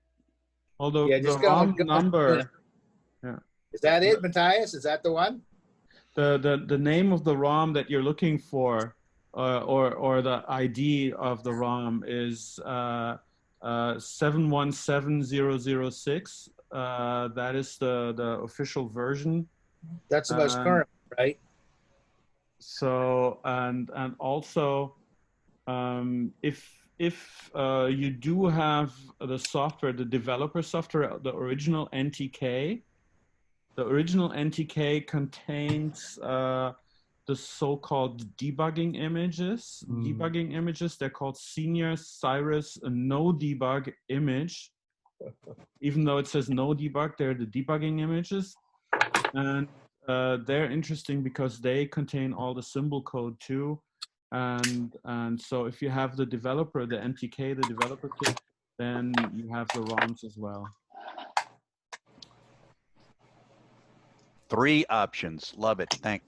Although the ROM number. Yeah.
Is that it, Matthias? Is that the one?
The name of the ROM that you're looking for, or the ID of the ROM is 717006. That is the official version.
That's the most current, right?
So and also, if you do have the software, the developer software, the original NTK. The original NTK contains the so-called debugging images. Debugging images, they're called Senior Cyrus No Debug Image. Even though it says no debug, they're the debugging images. And they're interesting because they contain all the symbol code too. And so if you have the developer, the NTK, the developer kit, then you have the ROMs as well.
3 options. Love it. Thanks.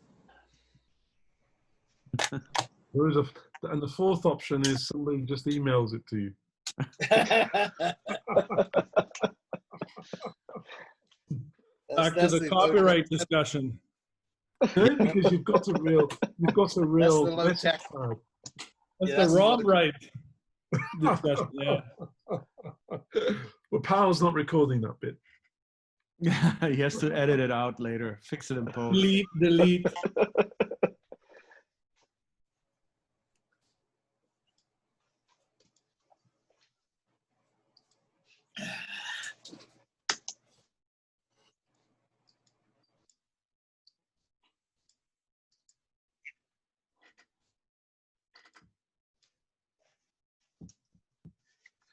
And the 4th option is somebody just emails it to you.
Back to the copyright discussion.
Because you've got a real
That's the low tech.
That's the ROM right discussion. Yeah.
Well, Powell's not recording that bit.
He has to edit it out later, fix it in post.
Delete.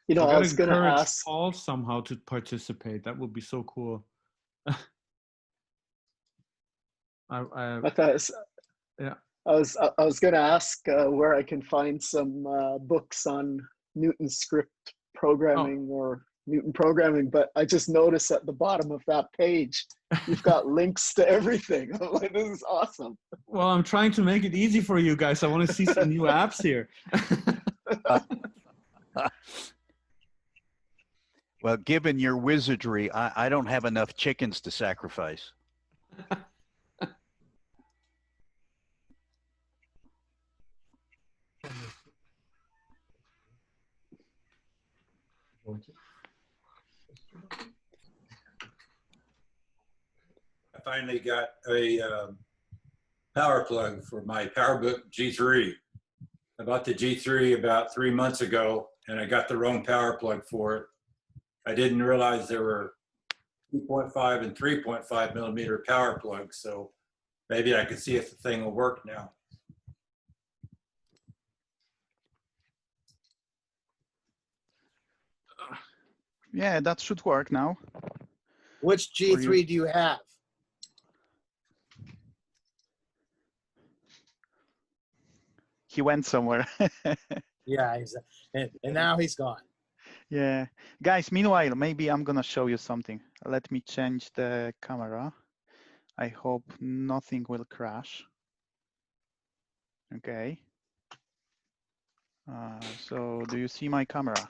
You know, I was going to ask
Paul somehow to participate. That would be so cool.
Matthias,
Yeah.
I was going to ask where I can find some books on Newton script programming or Newton programming, but I just noticed at the bottom of that page, you've got links to everything. I'm like, this is awesome.
Well, I'm trying to make it easy for you guys. I want to see some new apps here.
Well, given your wizardry, I don't have enough chickens to sacrifice.
I finally got a power plug for my PowerBook G3. I bought the G3 about 3 months ago, and I got the wrong power plug for it. I didn't realize there were 2.5 and 3.5 millimeter power plugs, so maybe I can see if the thing will work now.
Yeah, that should work now.
Which G3 do you have?
He went somewhere.
Yeah, and now he's gone.
Yeah, guys, meanwhile, maybe I'm gonna show you something. Let me change the camera. I hope nothing will crash. Okay. So do you see my camera?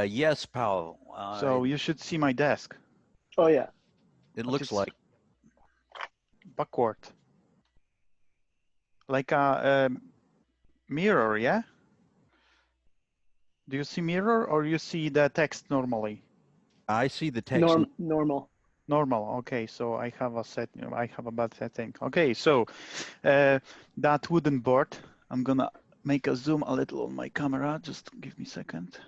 Yes, Paul.
So you should see my desk.
Oh yeah.
It looks like
backward. Like a mirror, yeah? Do you see mirror or you see the text normally?
I see the text.
Normal.
Normal. Okay, so I have a bad setting. Okay, so that wooden board, I'm gonna make a zoom a little on my camera. Just give me a second.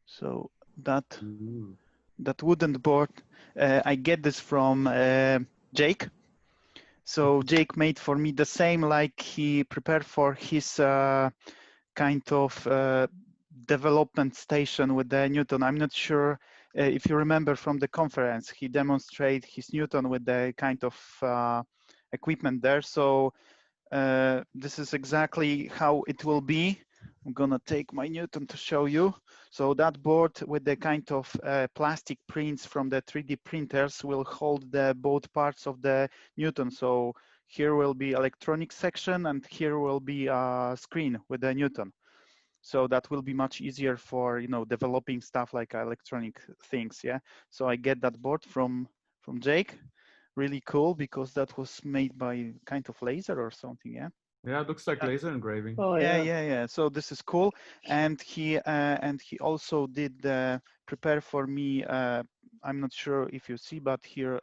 So that wooden board, I get this from Jake. So Jake made for me the same like he prepared for his kind of development station with the Newton. I'm not sure if you remember from the conference, he demonstrated his Newton with the kind of equipment there. So this is exactly how it will be. I'm gonna take my Newton to show you. So that board with the kind of plastic prints from the 3D printers will hold the both parts of the Newton. So here will be electronic section and here will be a screen with the Newton. So that will be much easier for, you know, developing stuff like electronic things, yeah? So I get that board from Jake. Really cool because that was made by kind of laser or something, yeah?
Yeah, it looks like laser engraving.
Oh
Yeah. So this is cool, and he also did prepare for me. I'm not sure if you see, but here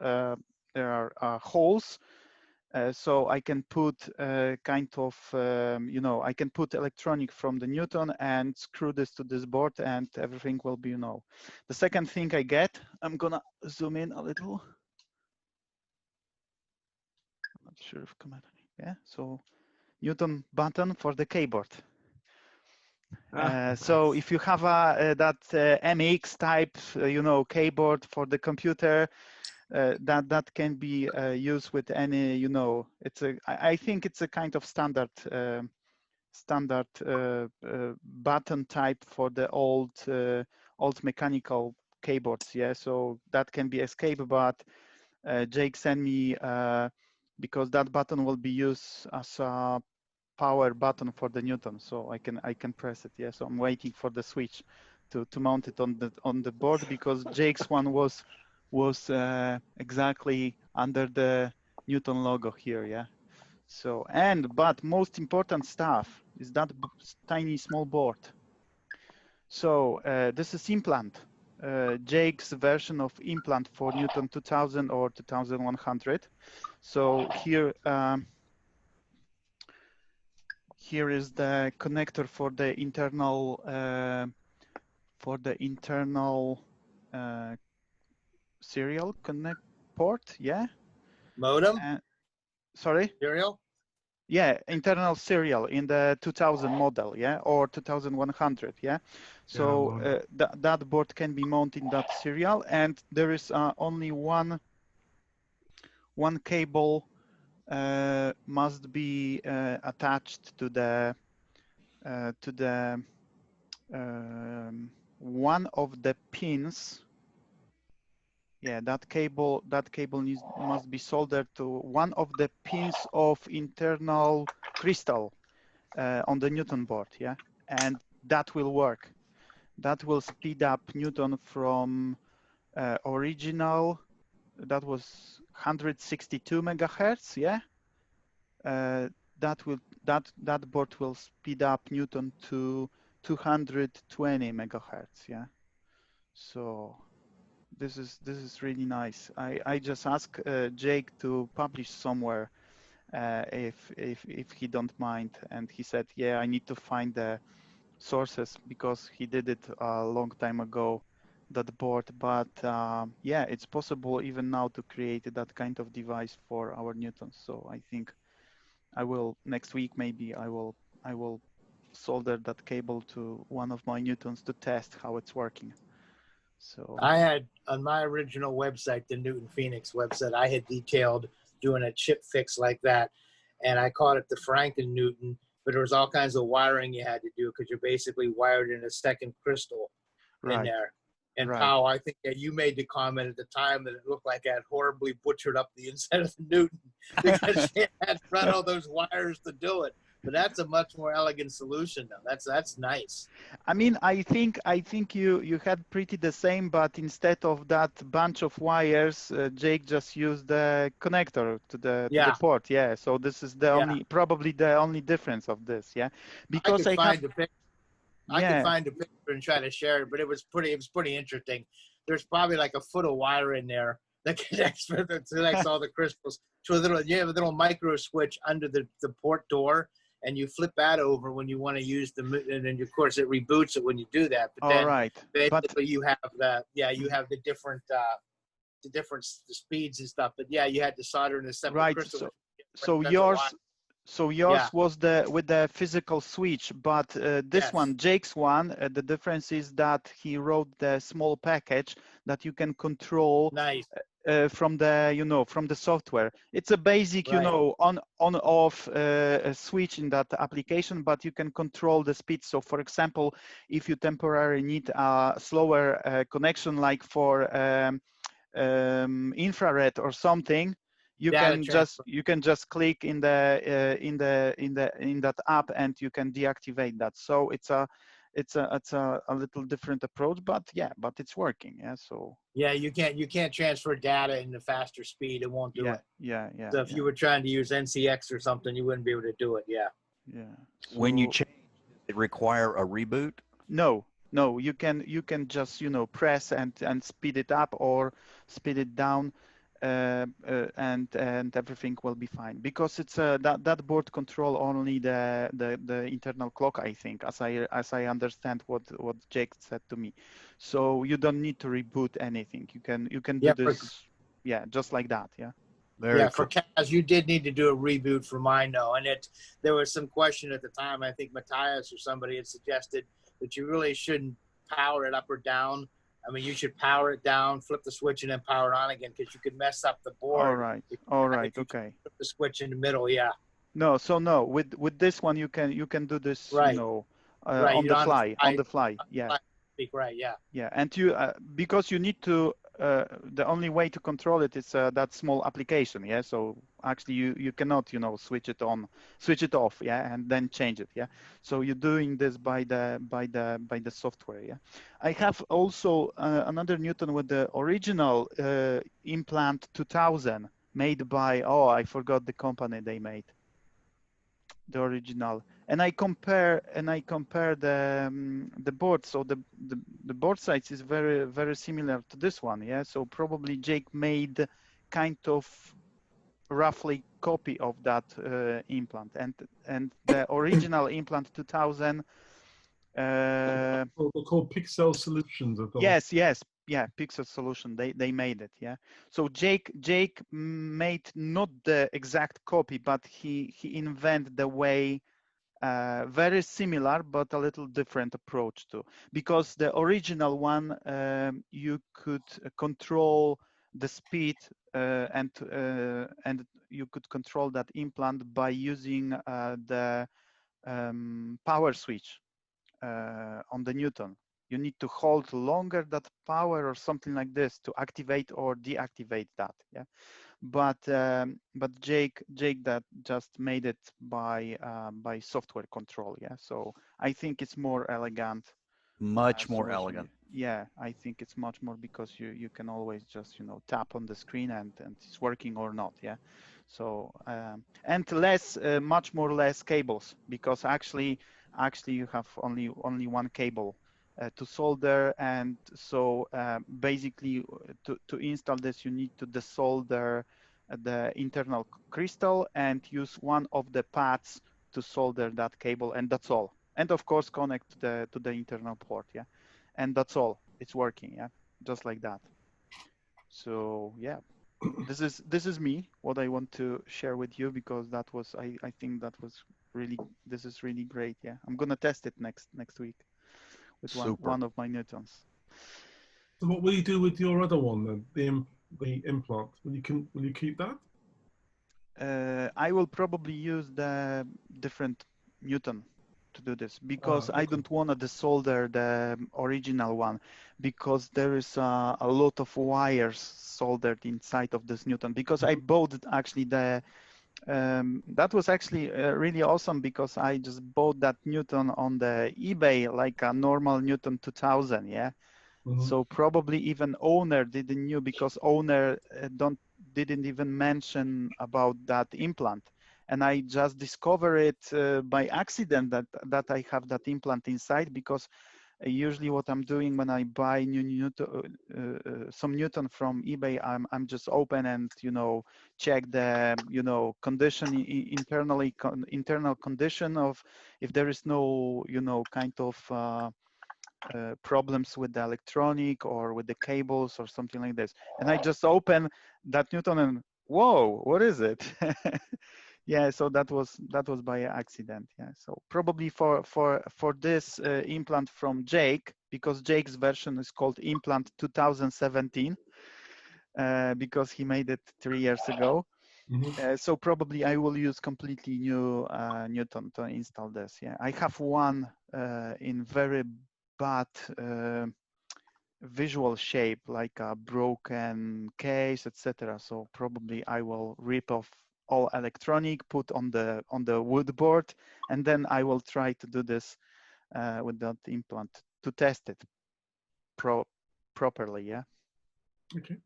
there are holes, so I can put kind of you know, I can put electronic from the Newton and screw this to this board, and everything will be, you know. The second thing I get, I'm gonna zoom in a little. I'm not sure if come out. Yeah, so Newton button for the keyboard. So if you have that MX type, you know, keyboard for the computer, that can be used with any, you know, I think it's a kind of standard button type for the old mechanical keyboards. Yeah, so that can be escape, but Jake sent me because that button will be used as a power button for the Newton, so I can press it. Yeah, so I'm waiting for the switch to mount it on the board because Jake's one was exactly under the Newton logo here. Yeah. So but most important stuff is that tiny small board. So this is Implant, Jake's version of Implant for Newton 2000 or 2100. So here. Here is the connector for the internal serial connect port. Yeah.
Modem.
Sorry.
Serial.
Yeah, internal serial in the 2000 model. Yeah, or 2100. Yeah. So that board can be mounted in that serial, and there is only one one cable must be attached to the one of the pins. Yeah, that cable must be soldered to one of the pins of internal crystal on the Newton board. Yeah, and that will work. That will speed up Newton from original. That was 162 megahertz. Yeah, that board will speed up Newton to 220 megahertz. Yeah, so this is really nice. I just asked Jake to publish somewhere if he don't mind, and he said, yeah, I need to find the sources because he did it a long time ago, that board. But yeah, it's possible even now to create that kind of device for our Newtons. So I think I will next week maybe I will solder that cable to one of my Newtons to test how it's working. So
I had on my original website, the Newton Phoenix website, I had detailed doing a chip fix like that, and I called it the Franken Newton. But there was all kinds of wiring you had to do because you're basically wired in a second crystal in there. And
right.
Powell, I think that you made the comment at the time that it looked like I had horribly butchered up the inside of the Newton because you had to run all those wires to do it. But that's a much more elegant solution, though. That's nice.
I mean, I think you had pretty the same, but instead of that bunch of wires, Jake just used the connector to the port. Yeah. So this is the only, probably the only difference of this. Yeah. Because I can
find a picture and try to share it, but it was pretty interesting. There's probably like a foot of wire in there that connects all the crystals to you have a little micro switch under the port door. And you flip that over when you want to use and then of course it reboots it when you do that. But then basically you have the different speeds and stuff. But yeah, you had to solder in a separate crystal.
So yours was with the physical switch, but this one, Jake's one, the difference is that he wrote the small package that you can control.
Nice.
From the software. It's a basic on off switch in that application, but you can control the speed. So for example, if you temporarily need a slower connection, like for infrared or something, you can just click in that app and you can deactivate that. So it's a little different approach, but it's working. Yeah. So
you can't transfer data in the faster speed. It won't do it.
Yeah.
So if you were trying to use NCX or something, you wouldn't be able to do it. Yeah.
So,
when you change, it require a reboot?
No, you can just press and speed it up or speed it down. And everything will be fine because it's that board control only the internal clock, I think, as I understand what Jake said to me. So you don't need to reboot anything. You can do this, just like that. Yeah.
Very cool. For Kaz, you did need to do a reboot for mine, though, and there was some question at the time. I think Matthias or somebody had suggested that you really shouldn't power it up or down. I mean, you should power it down, flip the switch, and then power it on again because you could mess up the board.
All right, okay.
Flip the switch in the middle, yeah.
No, with this one you can do this,
on
the fly, yeah.
Right, yeah.
Yeah, and you because you need to. The only way to control it is that small application, yeah. So actually, you cannot, switch it on, switch it off, yeah, and then change it, yeah. So you're doing this by the software, yeah. I have also another Newton with the original Implant2000 made by I forgot the company they made. The original, and I compare the board. So the board size is very, very similar to this one, yeah. So probably Jake made kind of roughly copy of that implant, and the original Implant2000.
They're called PIXsolution.
Yes, yeah, PIXsolution. They made it, yeah. So Jake made not the exact copy, but he invented the way very similar but a little different approach to, because the original one you could control the speed and you could control that implant by using the power switch on the Newton. You need to hold longer that power or something like this to activate or deactivate that. Yeah, but Jake that just made it by software control. Yeah, so I think it's more elegant.
Much more
solution.
elegant.
Yeah, I think it's much more because you can always just tap on the screen and it's working or not. Yeah, so and much more less cables, because actually you have only one cable to solder, and so basically to install this you need to desolder the internal crystal and use one of the pads to solder that cable, and that's all. And of course connect to the internal port. Yeah, and that's all. It's working. Yeah, just like that. So yeah, this is me, what I want to share with you, because that was I think that was really, this is really great. Yeah, I'm gonna test it next week with one of my Newtons.
So what will you do with your other one then, the implant? Will you keep that?
I will probably use the different Newton to do this, because
okay.
I don't want to desolder the original one, because there is a lot of wires soldered inside of this Newton, because I bought actually the that was actually really awesome, because I just bought that Newton on the eBay, like a normal Newton 2000. Yeah. So probably even owner didn't knew, because owner didn't even mention about that implant, and I just discovered it by accident that I have that implant inside, because usually what I'm doing when I buy some Newton from eBay, I'm just open and check the condition internal condition of if there is no kind of problems with the electronic or with the cables or something like this. And I just open that Newton and whoa, what is it? Yeah, so that was by accident. Yeah, so probably for this implant from Jake, because Jake's version is called Implant2017, because he made it 3 years ago. So probably I will use completely new Newton to install this. Yeah, I have one in very bad visual shape, like a broken case, etc. So probably I will rip off all electronic, put on the wood board, and then I will try to do this with that implant to test it properly. Yeah.
Okay.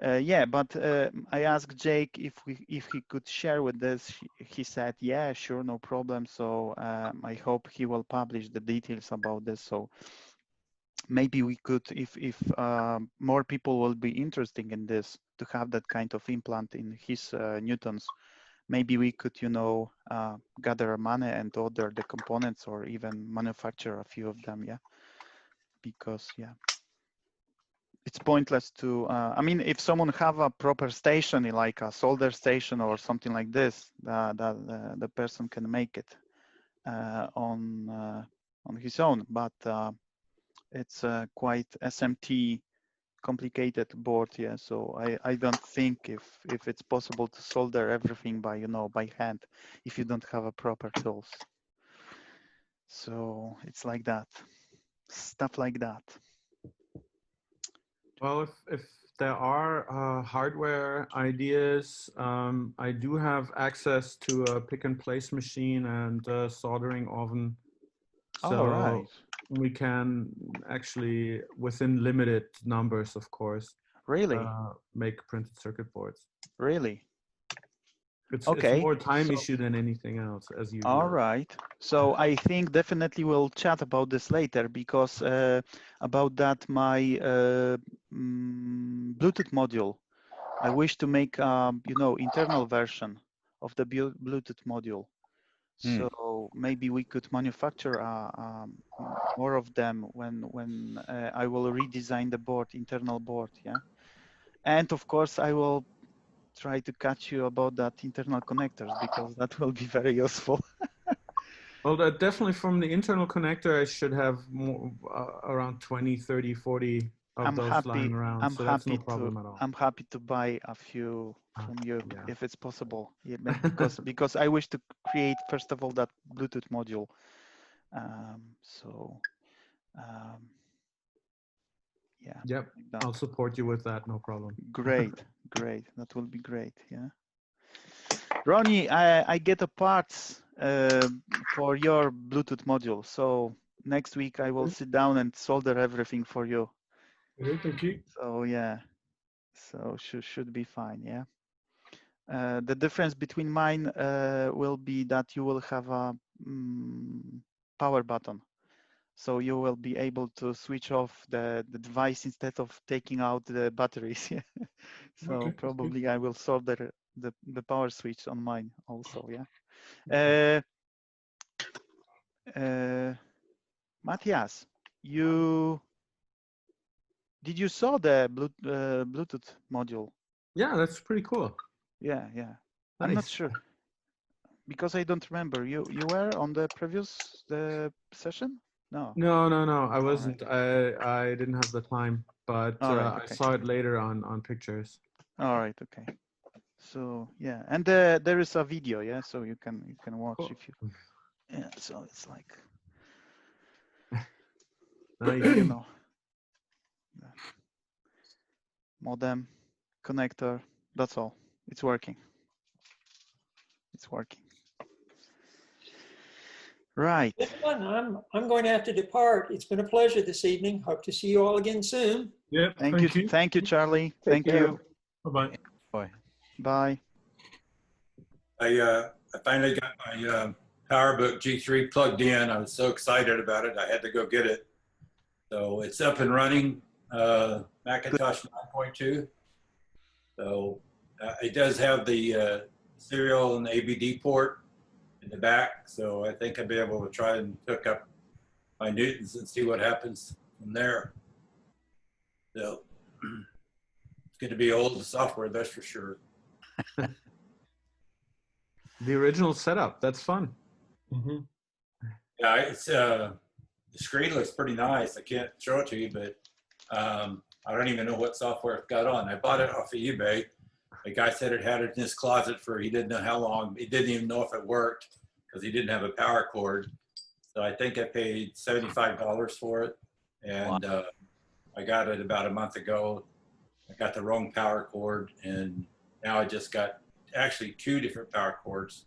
Yeah, but I asked Jake if he could share with this. He said, yeah, sure, no problem. So I hope he will publish the details about this. So maybe we could, if more people will be interested in this, to have that kind of implant in his Newtons, maybe we could, gather money and order the components, or even manufacture a few of them. Yeah, because yeah, it's pointless to, I mean, if someone have a proper station, like a solder station or something like this, the person can make it on his own, but it's quite SMT complicated board. Yeah, so I don't think if it's possible to solder everything by by hand if you don't have a proper tools. So it's like that, stuff like that.
Well, if there are hardware ideas, I do have access to a pick and place machine and a soldering oven. So
right.
we can actually, within limited numbers, of course,
really
make printed circuit boards.
Really?
It's
okay.
It's more time issue than anything else, as usual.
All right. So I think definitely we'll chat about this later, because about that my Bluetooth module, I wish to make internal version of the Bluetooth module. So maybe we could manufacture more of them when I will redesign the board, internal board. Yeah, and of course I will try to catch you about that internal connectors, because that will be very useful.
Well, definitely from the internal connector, I should have more, around 20, 30, 40 of those lying around,
I'm
so that's no
happy
problem at all.
I'm happy to buy a few from you
Yeah.
if it's possible. Yeah, because I wish to create first of all that Bluetooth module. Yeah.
Yep,
like
I'll support you with that, no problem.
Great, great. That will be great. Yeah. Ronnie, I get a parts for your Bluetooth module. So next week I will sit down and solder everything for you.
Yeah, thank you.
So yeah, so should be fine. Yeah. The difference between mine will be that you will have a power button. So you will be able to switch off the device instead of taking out the batteries. Yeah. So
Okay,
probably I will solder the power switch on mine also. Yeah. Matthias, did you saw the Bluetooth module?
Yeah, that's pretty cool.
Yeah, yeah.
Nice.
I'm not sure because I don't remember. You were on the previous session? No.
No. I wasn't. I didn't have the time, but
Right, okay.
I saw it later on pictures.
All right. Okay. So yeah, and there is a video. Yeah, so you can watch
Cool.
if you. Yeah. So it's like.
Nice.
You know. Modem, connector. That's all. It's working. It's working. Right.
Everyone, I'm going to have to depart. It's been a pleasure this evening. Hope to see you all again soon.
Yeah,
Thank you. Thank you, Charlie.
Take
Thank
care.
you.
Bye-bye.
Boy.
Bye.
I finally got my PowerBook G3 plugged in. I was so excited about it. I had to go get it. So it's up and running, Macintosh 9.2. So it does have the serial and ABD port in the back. So I think I'll be able to try and hook up my Newtons and see what happens from there. So it's going to be old software, that's for sure.
The original setup, that's fun.
Mm-hmm.
Yeah, it's the screen looks pretty nice. I can't show it to you, but I don't even know what software it got on. I bought it off of eBay. The guy said it had it in his closet for he didn't know how long. He didn't even know if it worked because he didn't have a power cord. So I think I paid $75 for it, and I got it about a month ago. I got the wrong power cord, and now I just got actually 2 different power cords,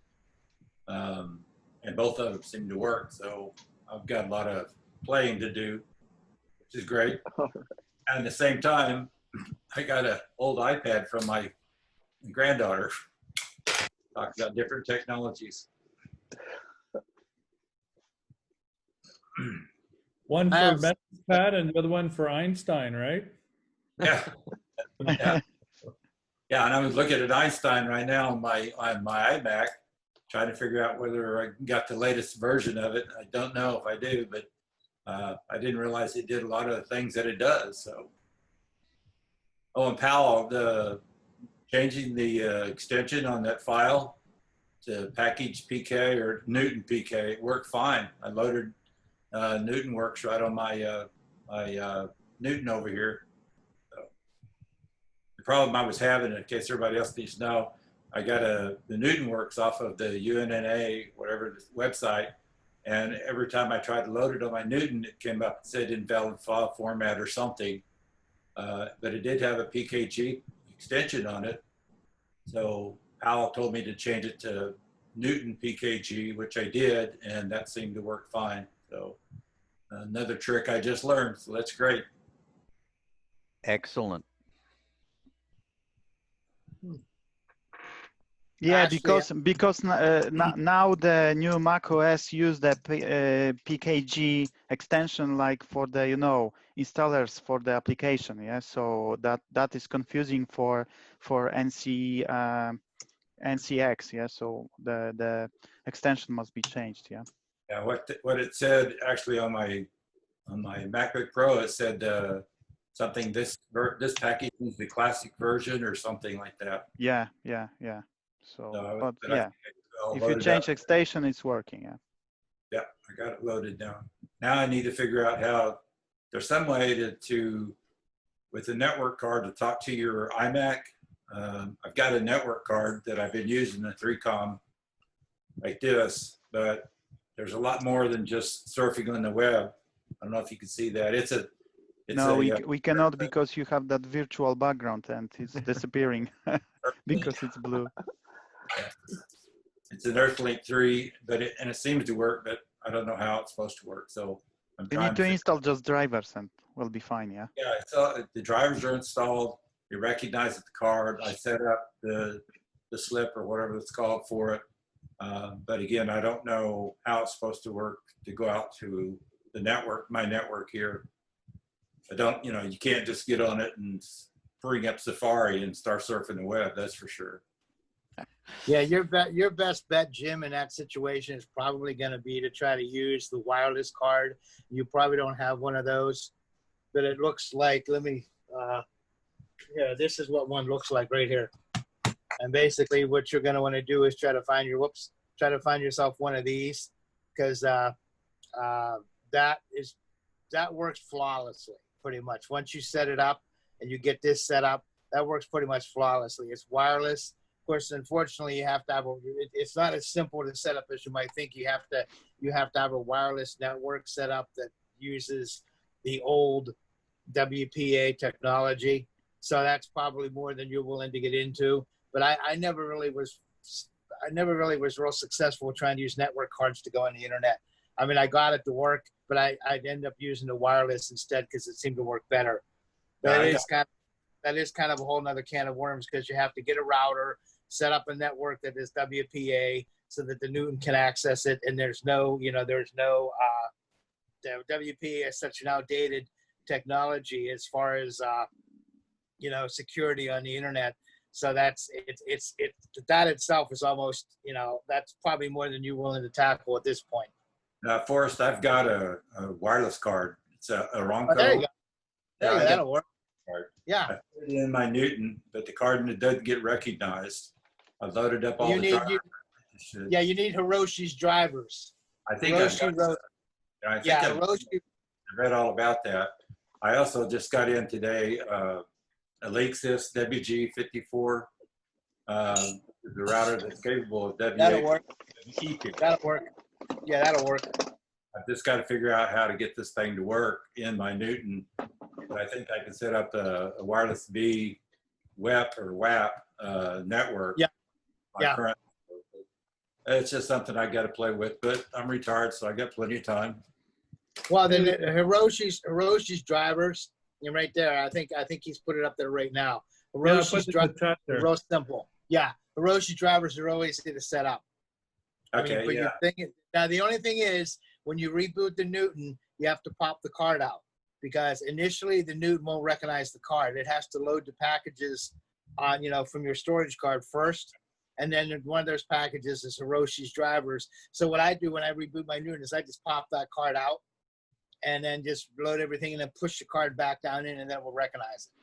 and both of them seem to work. So I've got a lot of playing to do, which is great. And at the same time, I got an old iPad from my granddaughter. Talk about different technologies.
One for MetaPad and the other one for Einstein, right?
Yeah. Yeah. Yeah, and I was looking at Einstein right now on my iMac, trying to figure out whether I got the latest version of it. I don't know if I do, but I didn't realize it did a lot of the things that it does. So, oh, and Powell, changing the extension on that file to package PK or Newton PK, it worked fine. I loaded Newton Works right on my Newton over here. The problem I was having, in case everybody else needs to know, I got the Newton Works off of the UNNA, whatever website, and every time I tried to load it on my Newton, it came up and said invalid file format or something. But it did have a PKG extension on it. So Powell told me to change it to Newton PKG, which I did, and that seemed to work fine. So another trick I just learned, so that's great.
Excellent.
Yeah,
Actually,
because now the new Mac OS use the PKG extension like for the installers for the application. Yeah, so that is confusing for NCX. Yeah, so the extension must be changed. Yeah.
Yeah, what it said actually on my MacBook Pro, it said something this package is the classic version or something like that.
Yeah. So, but yeah, if you
loaded
change
up.
extension, it's working. Yeah.
Yeah, I got it loaded down. Now I need to figure out how there's some way to with a network card to talk to your iMac. I've got a network card that I've been using, the 3Com, like this, but there's a lot more than just surfing on the web. I don't know if you can see that.
We cannot, because you have that virtual background and it's disappearing because it's blue.
It's an Earthlink 3, but it seems to work, but I don't know how it's supposed to work. So I'm
You
trying
need to install just drivers and we'll be fine, yeah?
Yeah, so the drivers are installed. You recognize the card. I set up the slip or whatever it's called for it. But again, I don't know how it's supposed to work to go out to the network, my network here. I don't, you can't just get on it and bring up Safari and start surfing the web, that's for sure.
Yeah, your best bet, Jim, in that situation is probably going to be to try to use the wireless card. You probably don't have one of those, but it looks like, this is what one looks like right here. And basically what you're going to want to do is try to find yourself one of these, because that works flawlessly, pretty much. Once you set it up and you get this set up, that works pretty much flawlessly. It's wireless. Of course, unfortunately, you have to have it's not as simple to set up as you might think. You have to have a wireless network set up that uses the old WPA technology. So that's probably more than you're willing to get into. But I never really was real successful trying to use network cards to go on the internet. I mean, I got it to work, but I'd end up using the wireless instead because it seemed to work better. That is kind of a whole nother can of worms, because you have to get a router, set up a network that is WPA so that the Newton can access it. And there's no the WPA is such an outdated technology as far as, security on the internet. So that itself is almost, that's probably more than you're willing to tackle at this point.
Forrest, I've got a wireless card. It's a Ronco.
There you go. That'll work. Yeah.
I put it in my Newton, but the card doesn't get recognized. I loaded up all the drivers.
You need Hiroshi's drivers.
I think
Hiroshi
I read all about that. I also just got in today a Linksys WG54, the router that's capable of WA.
That'll work. That'll work. Yeah, that'll work.
I've just got to figure out how to get this thing to work in my Newton. But I think I can set up a wireless V WEP or WAP network.
Yeah.
It's just something I got to play with, but I'm retired, so I got plenty of time.
Well, then Hiroshi's drivers, you're right there. I think he's put it up there right now. Hiroshi's drivers are real simple. Yeah, Hiroshi's drivers are always easy to set up.
Okay,
Now, the only thing is, when you reboot the Newton, you have to pop the card out, because initially the Newton won't recognize the card. It has to load the packages on, from your storage card first. And then one of those packages is Hiroshi's drivers. So what I do when I reboot my Newton is I just pop that card out and then just load everything and then push the card back down in, and then we'll recognize it.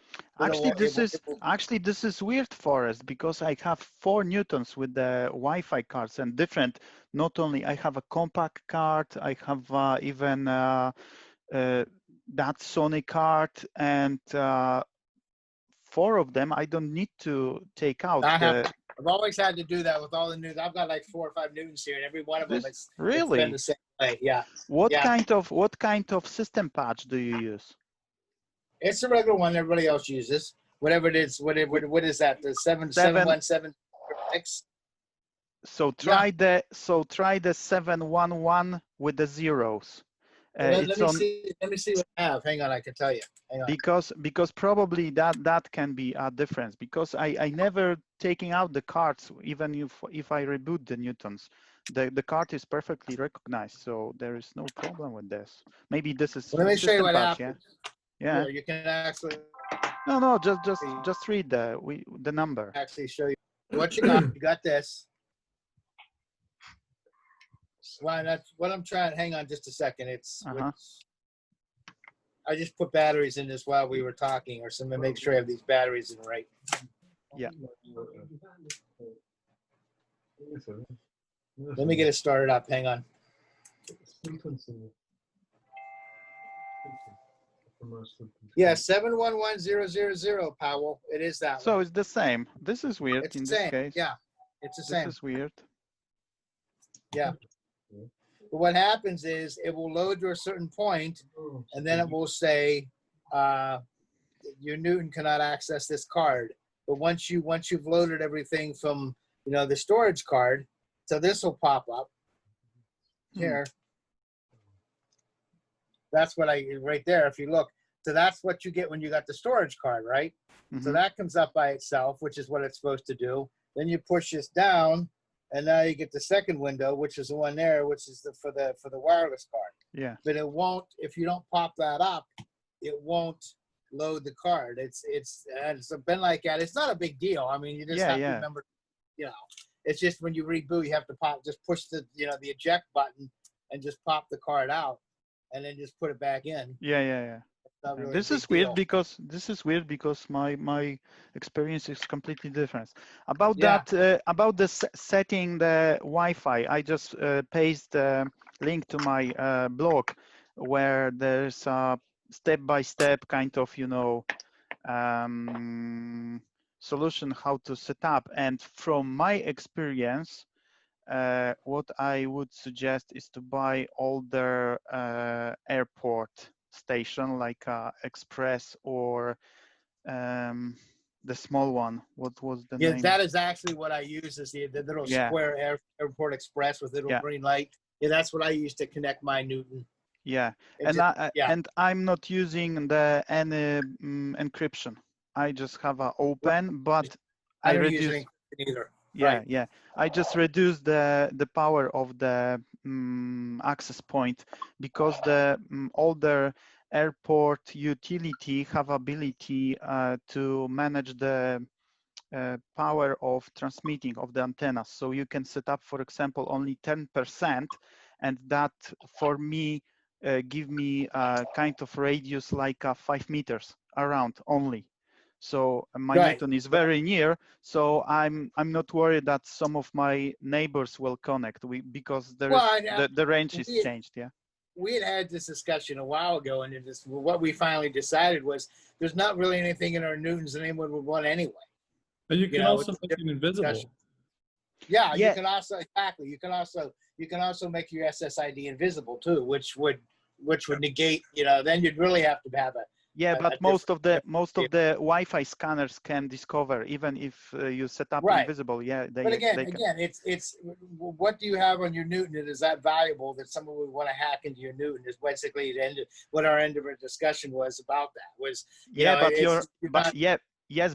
Actually, this is weird for us, because I have 4 Newtons with the Wi-Fi cards and different. Not only I have a compact card, I have even that Sony card, and 4 of them I don't need to take out.
I've always had to do that with all the Newtons. I've got like 4 or 5 Newtons here, and every one of them it's been the same way. Yeah.
What kind of system patch do you use?
It's a regular one everybody else uses. Whatever it is. What is that? The 717 X.
So try the 711 with the zeros.
Let me see what I have. Hang on, I can tell you. Hang on.
Because probably that can be a difference, because I never taking out the cards, even if I reboot the Newtons. The card is perfectly recognized, so there is no problem with this. Maybe this is.
Let me show you what
patch,
happens.
Yeah.
You can actually.
No, just read the number.
Actually, show you what you got. You got this. Well, that's what I'm trying. Hang on just a second. I just put batteries in this while we were talking, or something, to make sure I have these batteries in right.
Yeah.
Let me get it started up. Hang on. Yeah, 711000, Powell. It is that
So
one.
it's the same. This is weird
It's
in
the
this
same.
case.
Yeah, it's the
This
same.
is weird.
Yeah. But what happens is it will load to a certain point, and then it will say, your Newton cannot access this card. But once you've loaded everything from the storage card, so this will pop up here. That's what right there. If you look, so that's what you get when you got the storage card, right? So that comes up by itself, which is what it's supposed to do. Then you push this down, and now you get the second window, which is the one there, which is for the wireless card.
Yeah.
But it won't, if you don't pop that up, it won't load the card. It's been like that. It's not a big deal. I mean, you just have to remember, it's just when you reboot, you have to just push the the eject button and just pop the card out, and then just put it back in.
Yeah.
Really
this is weird because my experience is completely different. About that, about the setting the Wi-Fi, I just paste the link to my blog where there's a step-by-step kind of solution how to set up. And from my experience, what I would suggest is to buy older airport station like Express or the small one. What was the name?
That is actually what I use, is the little square airport express with little green light. Yeah, that's what I use to connect my Newton.
Yeah, and I'm not using the any encryption. I just have an open, but I reduce
either.
Yeah. I just reduce the power of the access point because the older airport utility have ability to manage the power of transmitting of the antennas. So you can set up, for example, only 10%, and that for me give me a kind of radius like 5 meters around only. So my Newton is very near, so I'm not worried that some of my neighbors will connect because the range is changed. Yeah.
We had this discussion a while ago, and what we finally decided was there's not really anything in our Newtons that anyone would want anyway.
And you can also make it invisible.
Yeah, you can also you can also make your SSID invisible too, which would negate. Then you'd really have to have a.
Yeah, but most of the Wi-Fi scanners can discover even if you set up invisible. Yeah,
but again, it's what do you have on your Newton that is that valuable that someone would want to hack into your Newton? Is basically what our end of our discussion was about. That was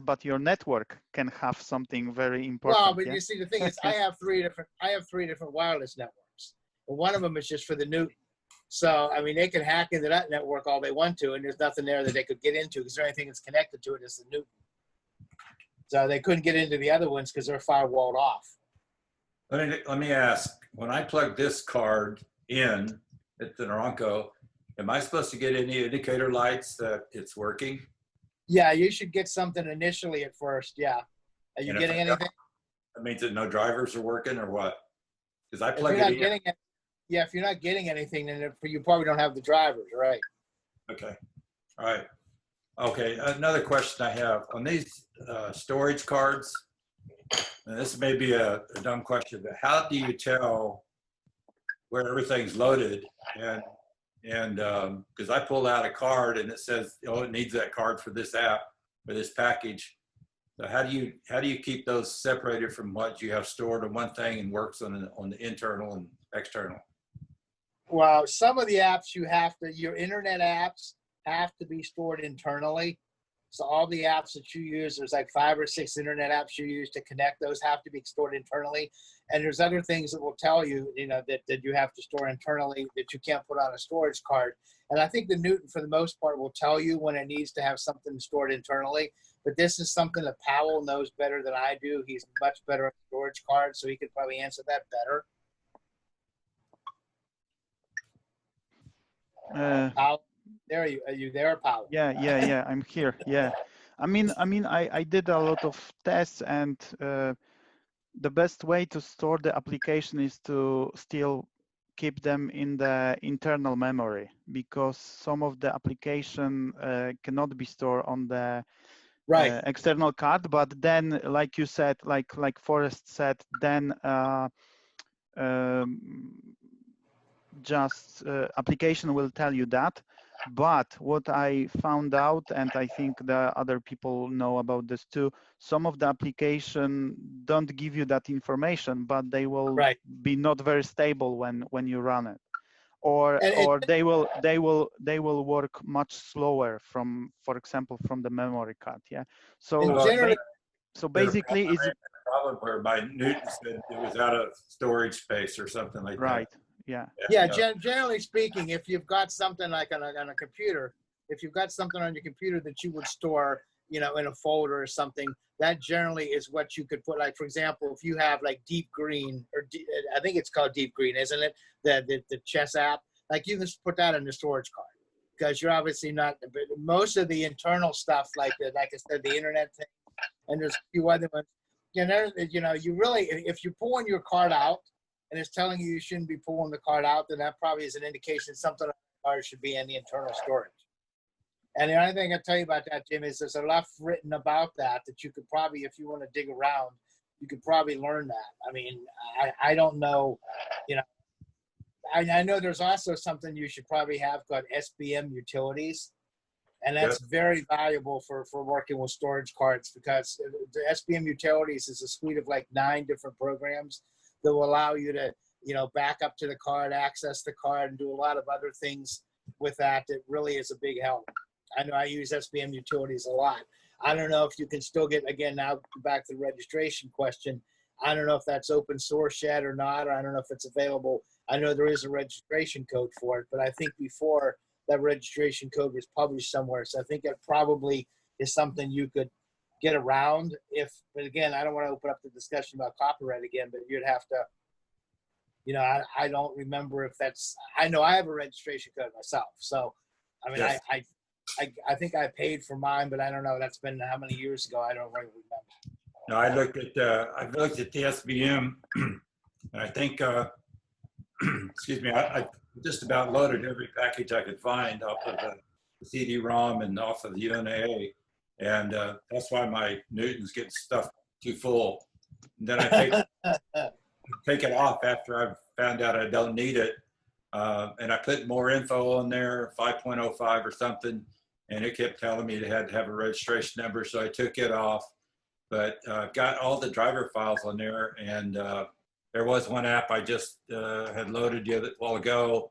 but your network can have something very important.
Well, but you see, the thing is, I have three different wireless networks. And one of them is just for the Newton. So, I mean, they can hack into that network all they want to, and there's nothing there that they could get into because the only thing that's connected to it is the Newton. So they couldn't get into the other ones because they're firewalled off.
Let me ask, when I plug this card in at the Naranco, am I supposed to get any indicator lights that it's working?
Yeah, you should get something initially at first, yeah. Are you getting anything?
That means that no drivers are working or what? Because I plug it in.
Yeah, if you're not getting anything, then you probably don't have the drivers, right?
Okay. All right. Okay. Another question I have on these storage cards, and this may be a dumb question, but how do you tell where everything's loaded? And because I pull out a card and it says, oh, it needs that card for this app or this package. So how do you keep those separated from what you have stored on one thing and works on the internal and external?
Well, some of the apps your internet apps have to be stored internally. So all the apps that you use, there's like 5 or 6 internet apps you use to connect. Those have to be stored internally. And there's other things that will tell you, that you have to store internally that you can't put on a storage card. And I think the Newton, for the most part, will tell you when it needs to have something stored internally. But this is something that Powell knows better than I do. He's much better at storage cards, so he could probably answer that better. Powell, are you there, Powell?
Yeah, I'm here. Yeah, I mean, I did a lot of tests, and the best way to store the application is to still keep them in the internal memory, because some of the application cannot be stored on the
Right.
external card. But then, like you said, like Forrest said, then just application will tell you that. But what I found out, and I think the other people know about this too, some of the application don't give you that information, but they will be not very stable when you run it, or they will work much slower from, for example, from the memory card. Yeah. So basically, it's
a problem where my Newton said it was out of storage space or something like that.
Right. Yeah.
Yeah. Generally speaking, if you've got something like on a computer, if you've got something on your computer that you would store, you know, in a folder or something, that generally is what you could put. Like, for example, if you have like Deep Green, or I think it's called Deep Green, isn't it? The chess app. Like, you can put that in the storage card, because you're obviously not. Most of the internal stuff, like I said, the internet thing, and there's a few other ones. You know, you really, if you're pulling your card out, and it's telling you shouldn't be pulling the card out, then that probably is an indication something on the card should be in the internal storage. And the only thing I tell you about that, Jim, is there's enough written about that you could probably, if you want to dig around, you could probably learn that. I mean, I don't know, you know, I know there's also something you should probably have called SBM utilities. And that's very valuable for working with storage cards, because the SBM utilities is a suite of like 9 different programs that will allow you to, you know, back up to the card, access the card, and do a lot of other things with that. That really is a big help. I know I use SBM utilities a lot. I don't know if you can still get, again, now back to the registration question, I don't know if that's open source yet or not, or I don't know if it's available. I know there is a registration code for it, but I think before that registration code was published somewhere. So I think it probably is something you could get around but again, I don't want to open up the discussion about copyright again, but you'd have to, you know, I don't remember if that's, I know I have a registration code myself. So, I mean, yes. I think I paid for mine, but I don't know, that's been how many years ago? I don't really remember.
No, I looked at the SBM, and I think, excuse me, I just about loaded every package I could find off of the CD-ROM and off of the UNA. And that's why my Newtons get stuffed too full. And then I take it off after I've found out I don't need it. And I put more info on there, 5.05 or something, and it kept telling me it had to have a registration number, so I took it off. But I've got all the driver files on there, and there was one app I just had loaded a while ago,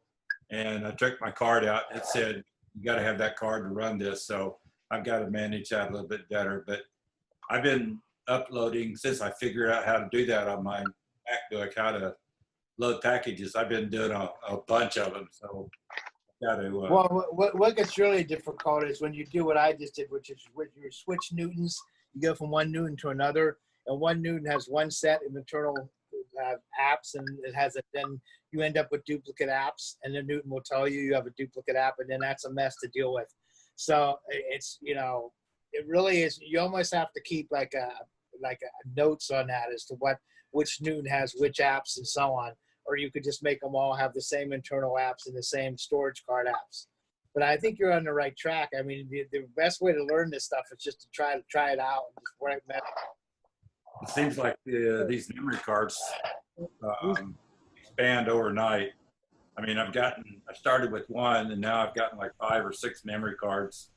and I took my card out. It said, you got to have that card to run this, so I've got to manage that a little bit better. But I've been uploading since I figured out how to do that on my MacBook, how to load packages. I've been doing a bunch of them, so I've got to.
Well, what gets really difficult is when you do what I just did, which is when you switch Newtons, you go from one Newton to another, and one Newton has one set of internal apps, and it has it. Then you end up with duplicate apps, and then Newton will tell you you have a duplicate app, and then that's a mess to deal with. So it's, you know, it really is. You almost have to keep like a notes on that as to which Newton has which apps and so on, or you could just make them all have the same internal apps and the same storage card apps. But I think you're on the right track. I mean, the best way to learn this stuff is just to try it out and just work it.
It seems like these memory cards expand overnight. I mean, I started with one, and now I've gotten like 5 or 6 memory cards.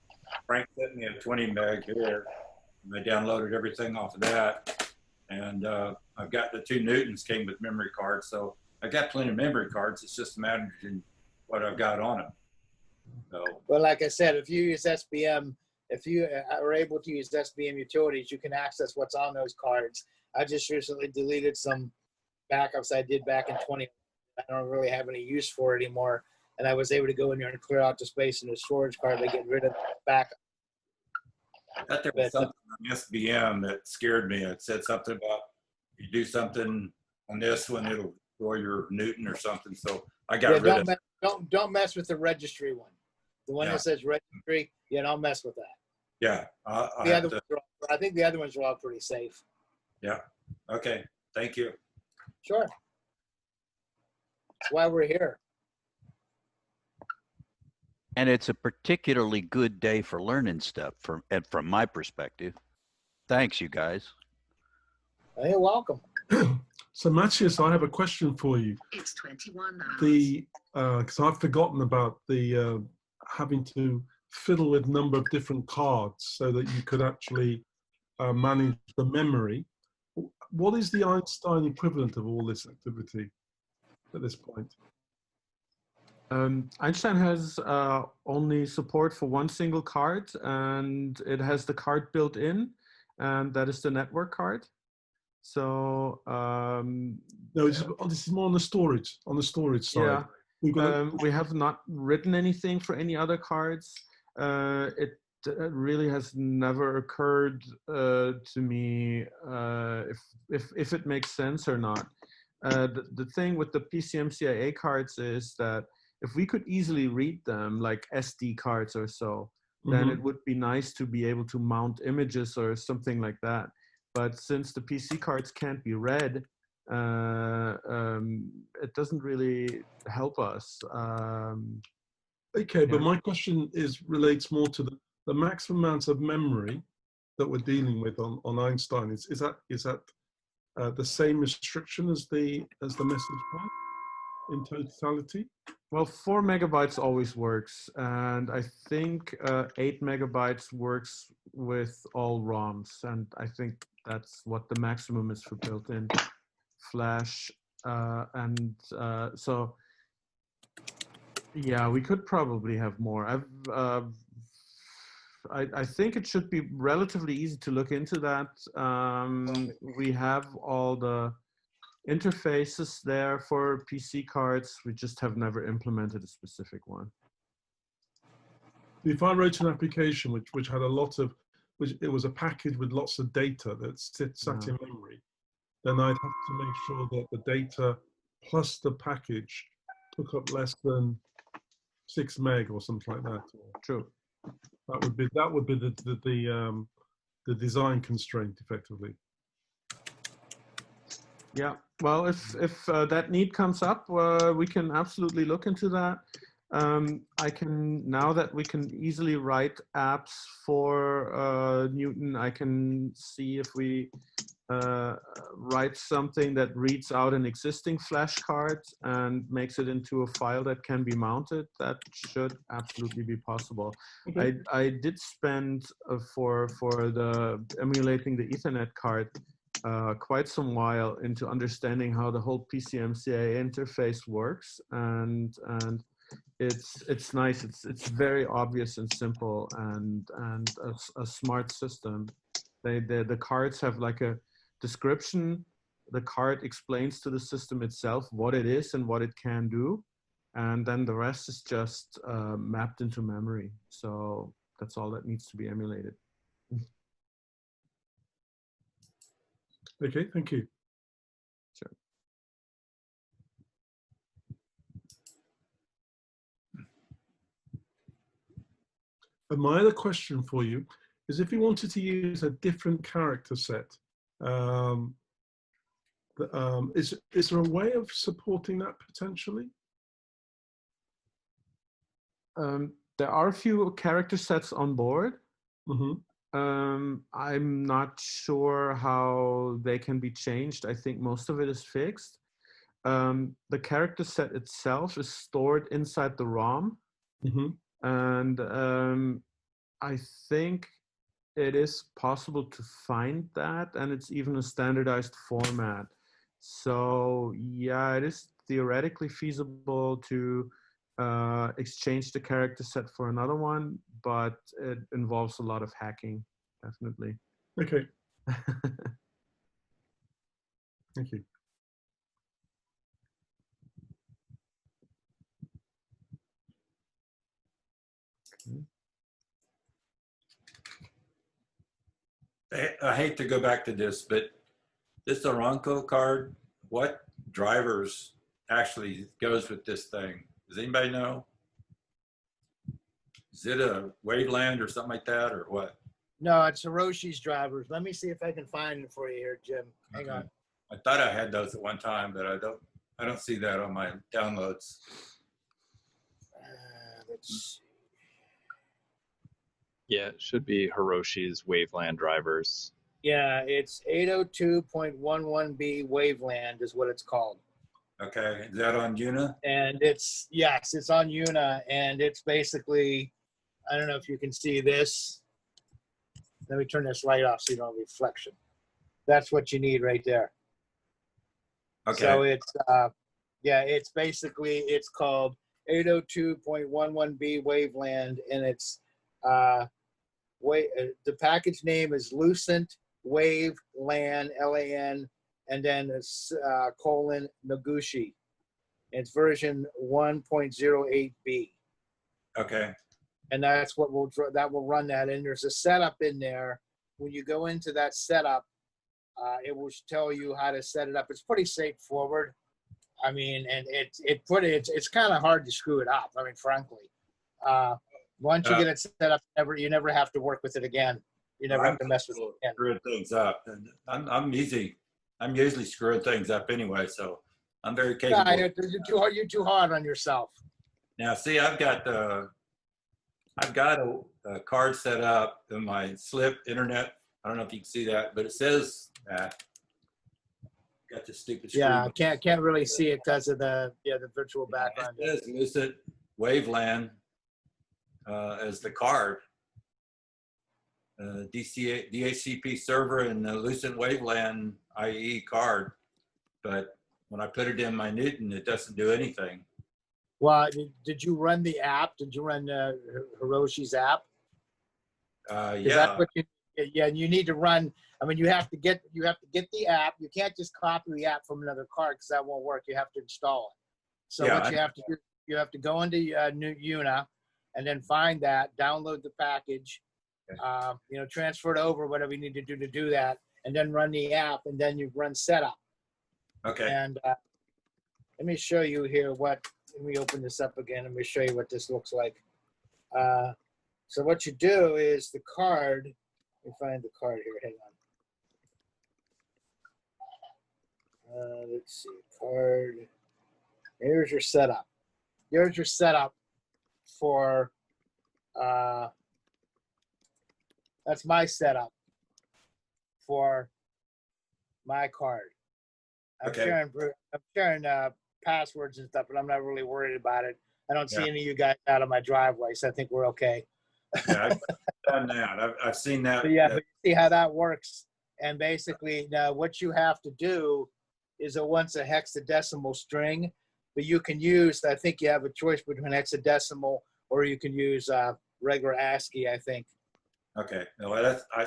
Frank sent me a 20 meg here, and I downloaded everything off of that. And I've got the 2 Newtons came with memory cards, so I got plenty of memory cards. It's just a matter of what I've got on them. So,
well, like I said, if you use SBM, if you are able to use SBM utilities, you can access what's on those cards. I just recently deleted some backups I did back in 20. I don't really have any use for it anymore. And I was able to go in there and clear out the space in the storage card by getting rid of the backup.
I thought there was something on SBM that scared me. It said something about you do something on this one, it'll destroy your Newton or something. So I got rid of it.
Don't mess with the registry one. The one that says registry, don't mess with that.
Yeah.
I think the other ones are all pretty safe.
Yeah. Okay. Thank you.
Sure. That's why we're here.
And it's a particularly good day for learning stuff from my perspective. Thanks, you guys.
Oh, you're welcome.
So Matthias, I have a question for you.
It's 21 hours.
Because I've forgotten about the having to fiddle with number of different cards so that you could actually manage the memory. What is the Einstein equivalent of all this activity at this point?
Einstein has only support for one single card, and it has the card built in, and that is the network card. So
no, this is more on the storage side.
Yeah, we have not written anything for any other cards. It really has never occurred to me if it makes sense or not. The thing with the PCMCIA cards is that if we could easily read them, like SD cards or so, then it would be nice to be able to mount images or something like that. But since the PC cards can't be read, it doesn't really help us.
Okay, but my question relates more to the maximum amount of memory that we're dealing with on Einstein. Is that the same restriction as the message path in totality?
Well, 4 megabytes always works, and I think 8 megabytes works with all ROMs, and I think that's what the maximum is for built-in Flash, so yeah, we could probably have more. I think it should be relatively easy to look into that. We have all the interfaces there for PC cards. We just have never implemented a specific one.
If I wrote an application which had a lot of, it was a package with lots of data that sat in memory, then I'd have to make sure that the data plus the package took up less than 6 meg or something like that.
True.
That would be the design constraint, effectively.
Yeah. Well, if that need comes up, we can absolutely look into that. Now that we can easily write apps for Newton, I can see if we write something that reads out an existing flash card and makes it into a file that can be mounted. That should absolutely be possible.
Okay.
I did spend for the emulating the Ethernet card quite some while into understanding how the whole PCMCIA interface works, and it's nice. It's very obvious and simple, and a smart system. The cards have like a description. The card explains to the system itself what it is and what it can do, and then the rest is just mapped into memory. So that's all that needs to be emulated.
Okay, thank you.
Sure.
And my other question for you is, if you wanted to use a different character set, is there a way of supporting that potentially?
There are a few character sets on board. I'm not sure how they can be changed. I think most of it is fixed. The character set itself is stored inside the ROM. And I think it is possible to find that, and it's even a standardized format. So yeah, it is theoretically feasible to exchange the character set for another one, but it involves a lot of hacking, definitely.
Okay. Thank you.
I hate to go back to this, but this Aranco card, what drivers actually goes with this thing? Does anybody know? Is it a Waveland or something like that, or what?
No, it's Hiroshi's drivers. Let me see if I can find it for you here, Jim. Hang on.
I thought I had those at one time, but I don't. I don't see that on my downloads.
Let's
Yeah, it should be Hiroshi's Waveland drivers.
Yeah, it's 802.11b Waveland is what it's called.
Okay, is that on Una?
And it's, yes, it's on Una, and it's basically, I don't know if you can see this. Let me turn this light off so you don't have reflection. That's what you need right there.
Okay.
So it's, yeah, it's basically, it's called 802.11b Waveland, and it's, the package name is Lucent Wave LAN, LAN, and then it's colon Noguchi. It's version 1.08b.
Okay.
And that's what will run that. And there's a setup in there. When you go into that setup, it will tell you how to set it up. It's pretty straightforward. I mean, and it's kind of hard to screw it up. I mean, frankly, once you get it set up, you never have to work with it again. You never have to mess with it again.
Screwing things up. And I'm usually screwing things up anyway, so I'm very capable.
Yeah, you're too hard on yourself.
Now, see, I've got a card set up in my Slip internet. I don't know if you can see that, but it says that. Got this stupid screen.
Yeah, I can't really see it because of the virtual background.
It says Lucent Waveland as the card. DHCP server and the Lucent Waveland IE card, but when I put it in my Newton, it doesn't do anything.
Well, did you run the app? Did you run Hiroshi's app?
Yeah.
You need to run. I mean, you have to get the app. You can't just copy the app from another card because that won't work. You have to install it. So what you have to do, you have to go into Una, and then find that, download the package, transfer it over, whatever you need to do that, and then run the app, and then you run setup.
Okay.
And let me show you here let me open this up again. Let me show you what this looks like. So what you do is the card, let me find the card here, hang on. Let's see, card. Here's your setup. Here's your setup for, that's my setup for my card. I'm sharing passwords and stuff, but I'm not really worried about it. I don't see any of you guys out of my driveway, so I think we're okay.
Yeah, I've done that. I've seen that.
But yeah, but you see how that works. And basically, now what you have to do is once a hexadecimal string, but you can use, I think you have a choice between hexadecimal or you can use regular ASCII, I think.
Okay, no,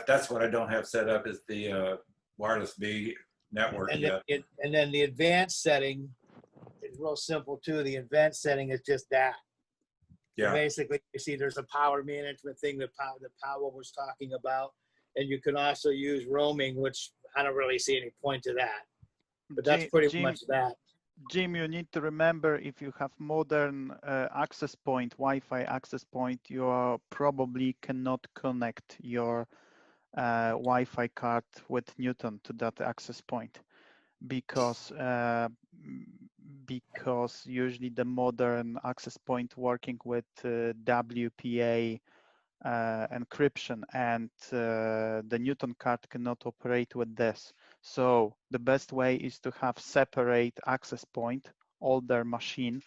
that's what I don't have set up is the wireless B network yet.
And then the advanced setting is real simple too. The advanced setting is just that.
Yeah.
So basically, you see there's a power management thing that Powell was talking about. And you can also use roaming, which I don't really see any point to that. But that's pretty much that.
Jim, you need to remember if you have modern access point, Wi-Fi access point, you probably cannot connect your Wi-Fi card with Newton to that access point because usually the modern access point working with WPA encryption and the Newton card cannot operate with this. So the best way is to have separate access point, older machine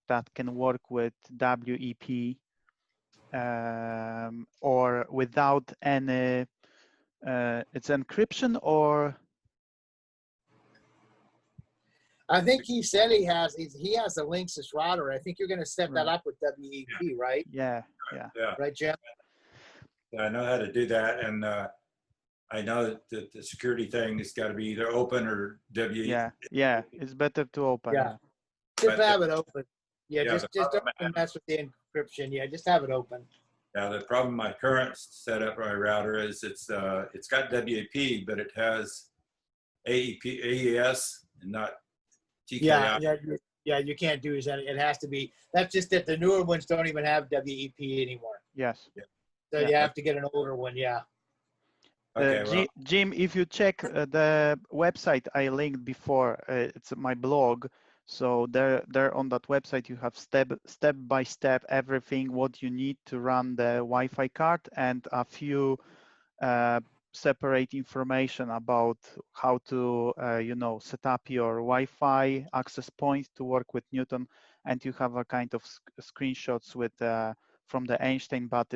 that can work with WEP or without any, it's encryption or?
I think he said he has a Linksys router. I think you're going to set that up with WEP, right?
Yeah.
Right, Jim?
I know how to do that, and I know that the security thing has got to be either open or WEP.
Yeah, it's better to open.
Yeah, just have it open. Yeah, just don't mess with the encryption. Yeah, just have it open.
Now the problem my current setup my router is it's got WEP, but it has AES and not TKI.
Yeah, you can't do that. It has to be. That's just that the newer ones don't even have WEP anymore.
Yes.
Yeah.
So you have to get an older one. Yeah.
Okay,
Jim, if you check the website I linked before, it's my blog. So there on that website, you have step by step everything what you need to run the Wi-Fi card, and a few separate information about how to you know, set up your Wi-Fi access point to work with Newton, and you have a kind of screenshots with from the Einstein, but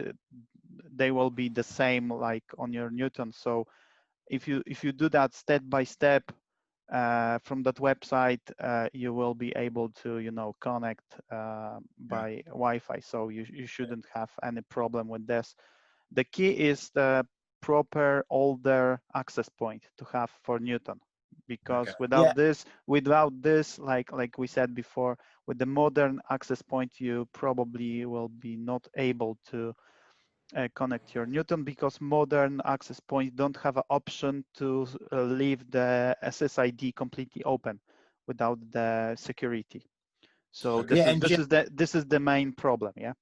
they will be the same like on your Newton. So if you do that step by step from that website, you will be able to, you know, connect by Wi-Fi. So you shouldn't have any problem with this. The key is the proper older access point to have for Newton, because without this, like we said before, with the modern access point, you probably will be not able to connect your Newton, because modern access points don't have an option to leave the SSID completely open without the security. So this is the main problem, yeah.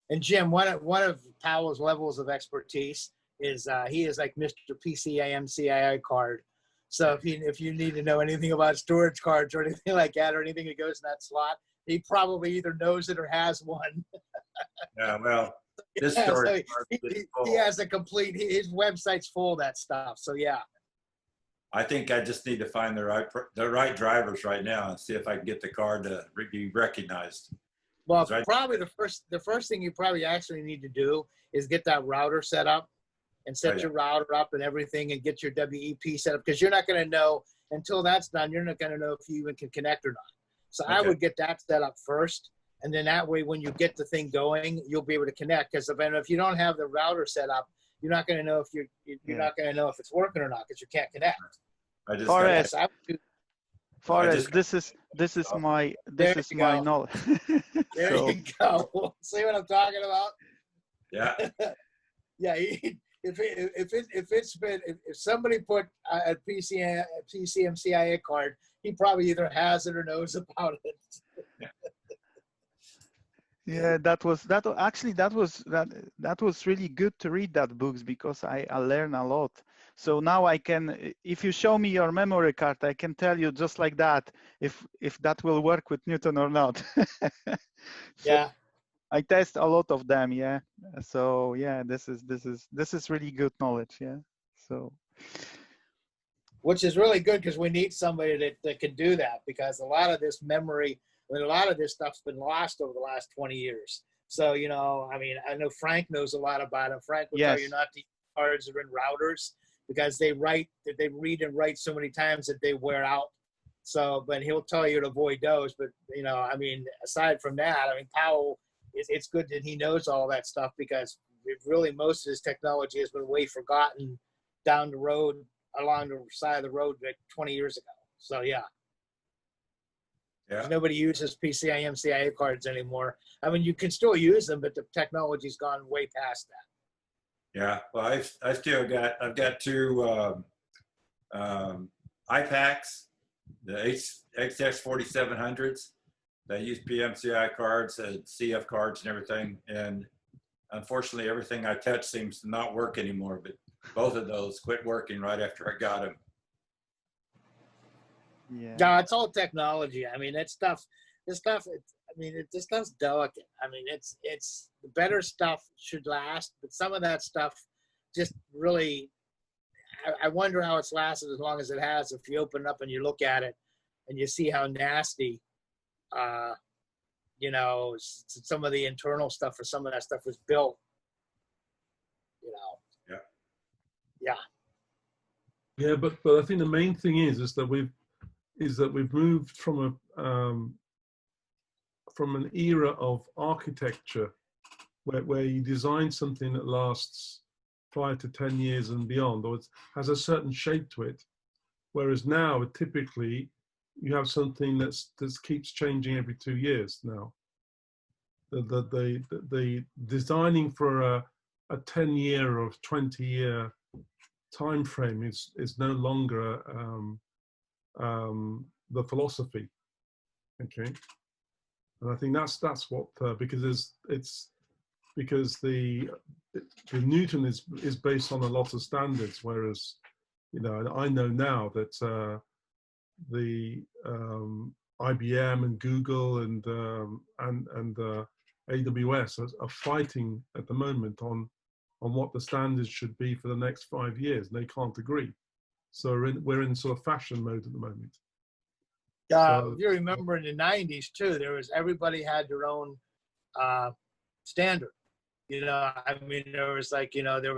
And Jim, one of Powell's levels of expertise is he is like Mr. PCIe card. So if you need to know anything about storage cards or anything like that, or anything that goes in that slot, he probably either knows it or has one.
Yeah, well, this storage
so he has a complete, his website's full of that stuff. So yeah.
I think I just need to find the right drivers right now and see if I can get the card to be recognized.
Well, probably the first thing you probably actually need to do is get that router set up and set your router up and everything, and get your WEP set up, because you're not going to know until that's done. You're not going to know if you even can connect or not. So I would get that set up first, and then that way when you get the thing going, you'll be able to connect. Because if you don't have the router set up, you're not going to know if you're not going to know if it's working or not, because you can't connect.
Forrest, this is my knowledge.
There you go. See what I'm talking about?
Yeah.
Yeah. If somebody put a PCMCIA card, he probably either has it or knows about it.
Yeah, that was really good to read that books, because I learned a lot. So now I can, if you show me your memory card, I can tell you just like that if that will work with Newton or not.
Yeah.
I test a lot of them, yeah. So yeah, this is really good knowledge, yeah. So
which is really good, because we need somebody that can do that, because a lot of this memory, I mean, a lot of this stuff's been lost over the last 20 years. So, you know, I mean, I know Frank knows a lot about it. Frank will tell you not to use cards that are in routers, because they read and write so many times that they wear out. So, but he'll tell you to avoid those. But, you know, I mean, aside from that, I mean, Powell, it's good that he knows all that stuff, because really most of his technology has been way forgotten down the road, along the side of the road, like 20 years ago. So, yeah. Nobody uses PCIe cards anymore. I mean, you can still use them, but the technology's gone way past that.
Yeah, well, I've got two iPACs, the XX4700s. They use PMCI cards and CF cards and everything. And unfortunately, everything I touch seems to not work anymore. But both of those quit working right after I got them.
Yeah.
No, it's all technology. I mean, this stuff's delicate. I mean, it's the better stuff should last, but some of that stuff just really, I wonder how it's lasted as long as it has. If you open it up and you look at it and you see how nasty, you know, some of the internal stuff for some of that stuff was built, you know. Yeah.
Yeah, but I think the main thing is that we've moved from an era of architecture where you design something that lasts 5 to 10 years and beyond, or it has a certain shape to it, whereas now typically you have something that keeps changing every 2 years now. The designing for a 10-year or 20-year time frame is no longer the philosophy. Okay, and I think that's what because the Newton is based on a lot of standards, whereas, you know, I know now that the IBM and Google and AWS are fighting at the moment on what the standards should be for the next 5 years, and they can't agree. So we're in sort of fashion mode at the moment.
If you remember in the 90s too, everybody had their own standard. You know, I mean, there was like, you know, there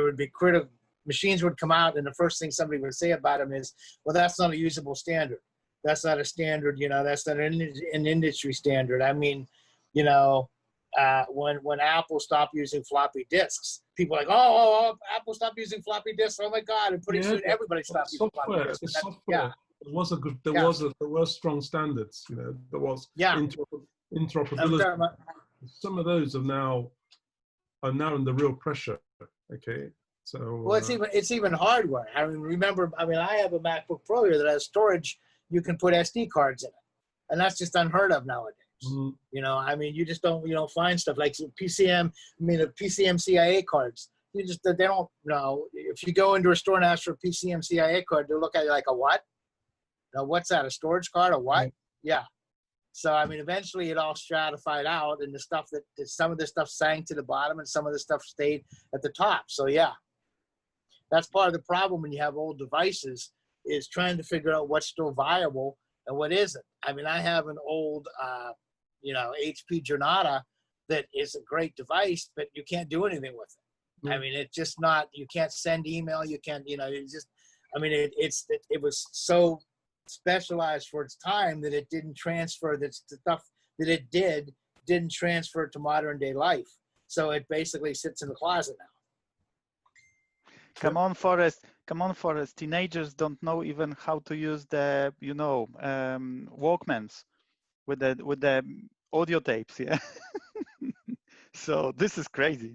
would be critical machines would come out, and the first thing somebody would say about them is, well, that's not a usable standard. That's not a standard, you know, that's not an industry standard. I mean, you know, when Apple stopped using floppy disks, people were like, oh, Apple stopped using floppy disks. Oh my God. And pretty soon everybody stopped using floppy disks.
The software, there were strong standards, you know, there was interoperability. Some of those are now under real pressure. Okay. So
well, it's even hardware. I mean, remember, I have a MacBook Pro here that has storage. You can put SD cards in it, and that's just unheard of nowadays. Mm-hmm. You know, I mean, you don't find stuff like the PCMCIA cards. They don't know. If you go into a store and ask for a PCMCIA card, they'll look at you like a what? Now, what's that? A storage card? A what? Mm-hmm. Yeah. So I mean, eventually it all stratified out, and some of the stuff sank to the bottom, and some of the stuff stayed at the top. So yeah. That's part of the problem when you have old devices, is trying to figure out what's still viable and what isn't. I mean, I have an old, HP Jornada that is a great device, but you can't do anything with it. Mm-hmm. I mean, it's just not, you can't send email, you can't, you know, it's just, I mean, it was so specialized for its time that it didn't transfer, the stuff that it didn't transfer to modern day life. So it basically sits in the closet now.
Come on, Forrest. Teenagers don't know even how to use the, Walkmans with the audio tapes. Yeah. So this is crazy.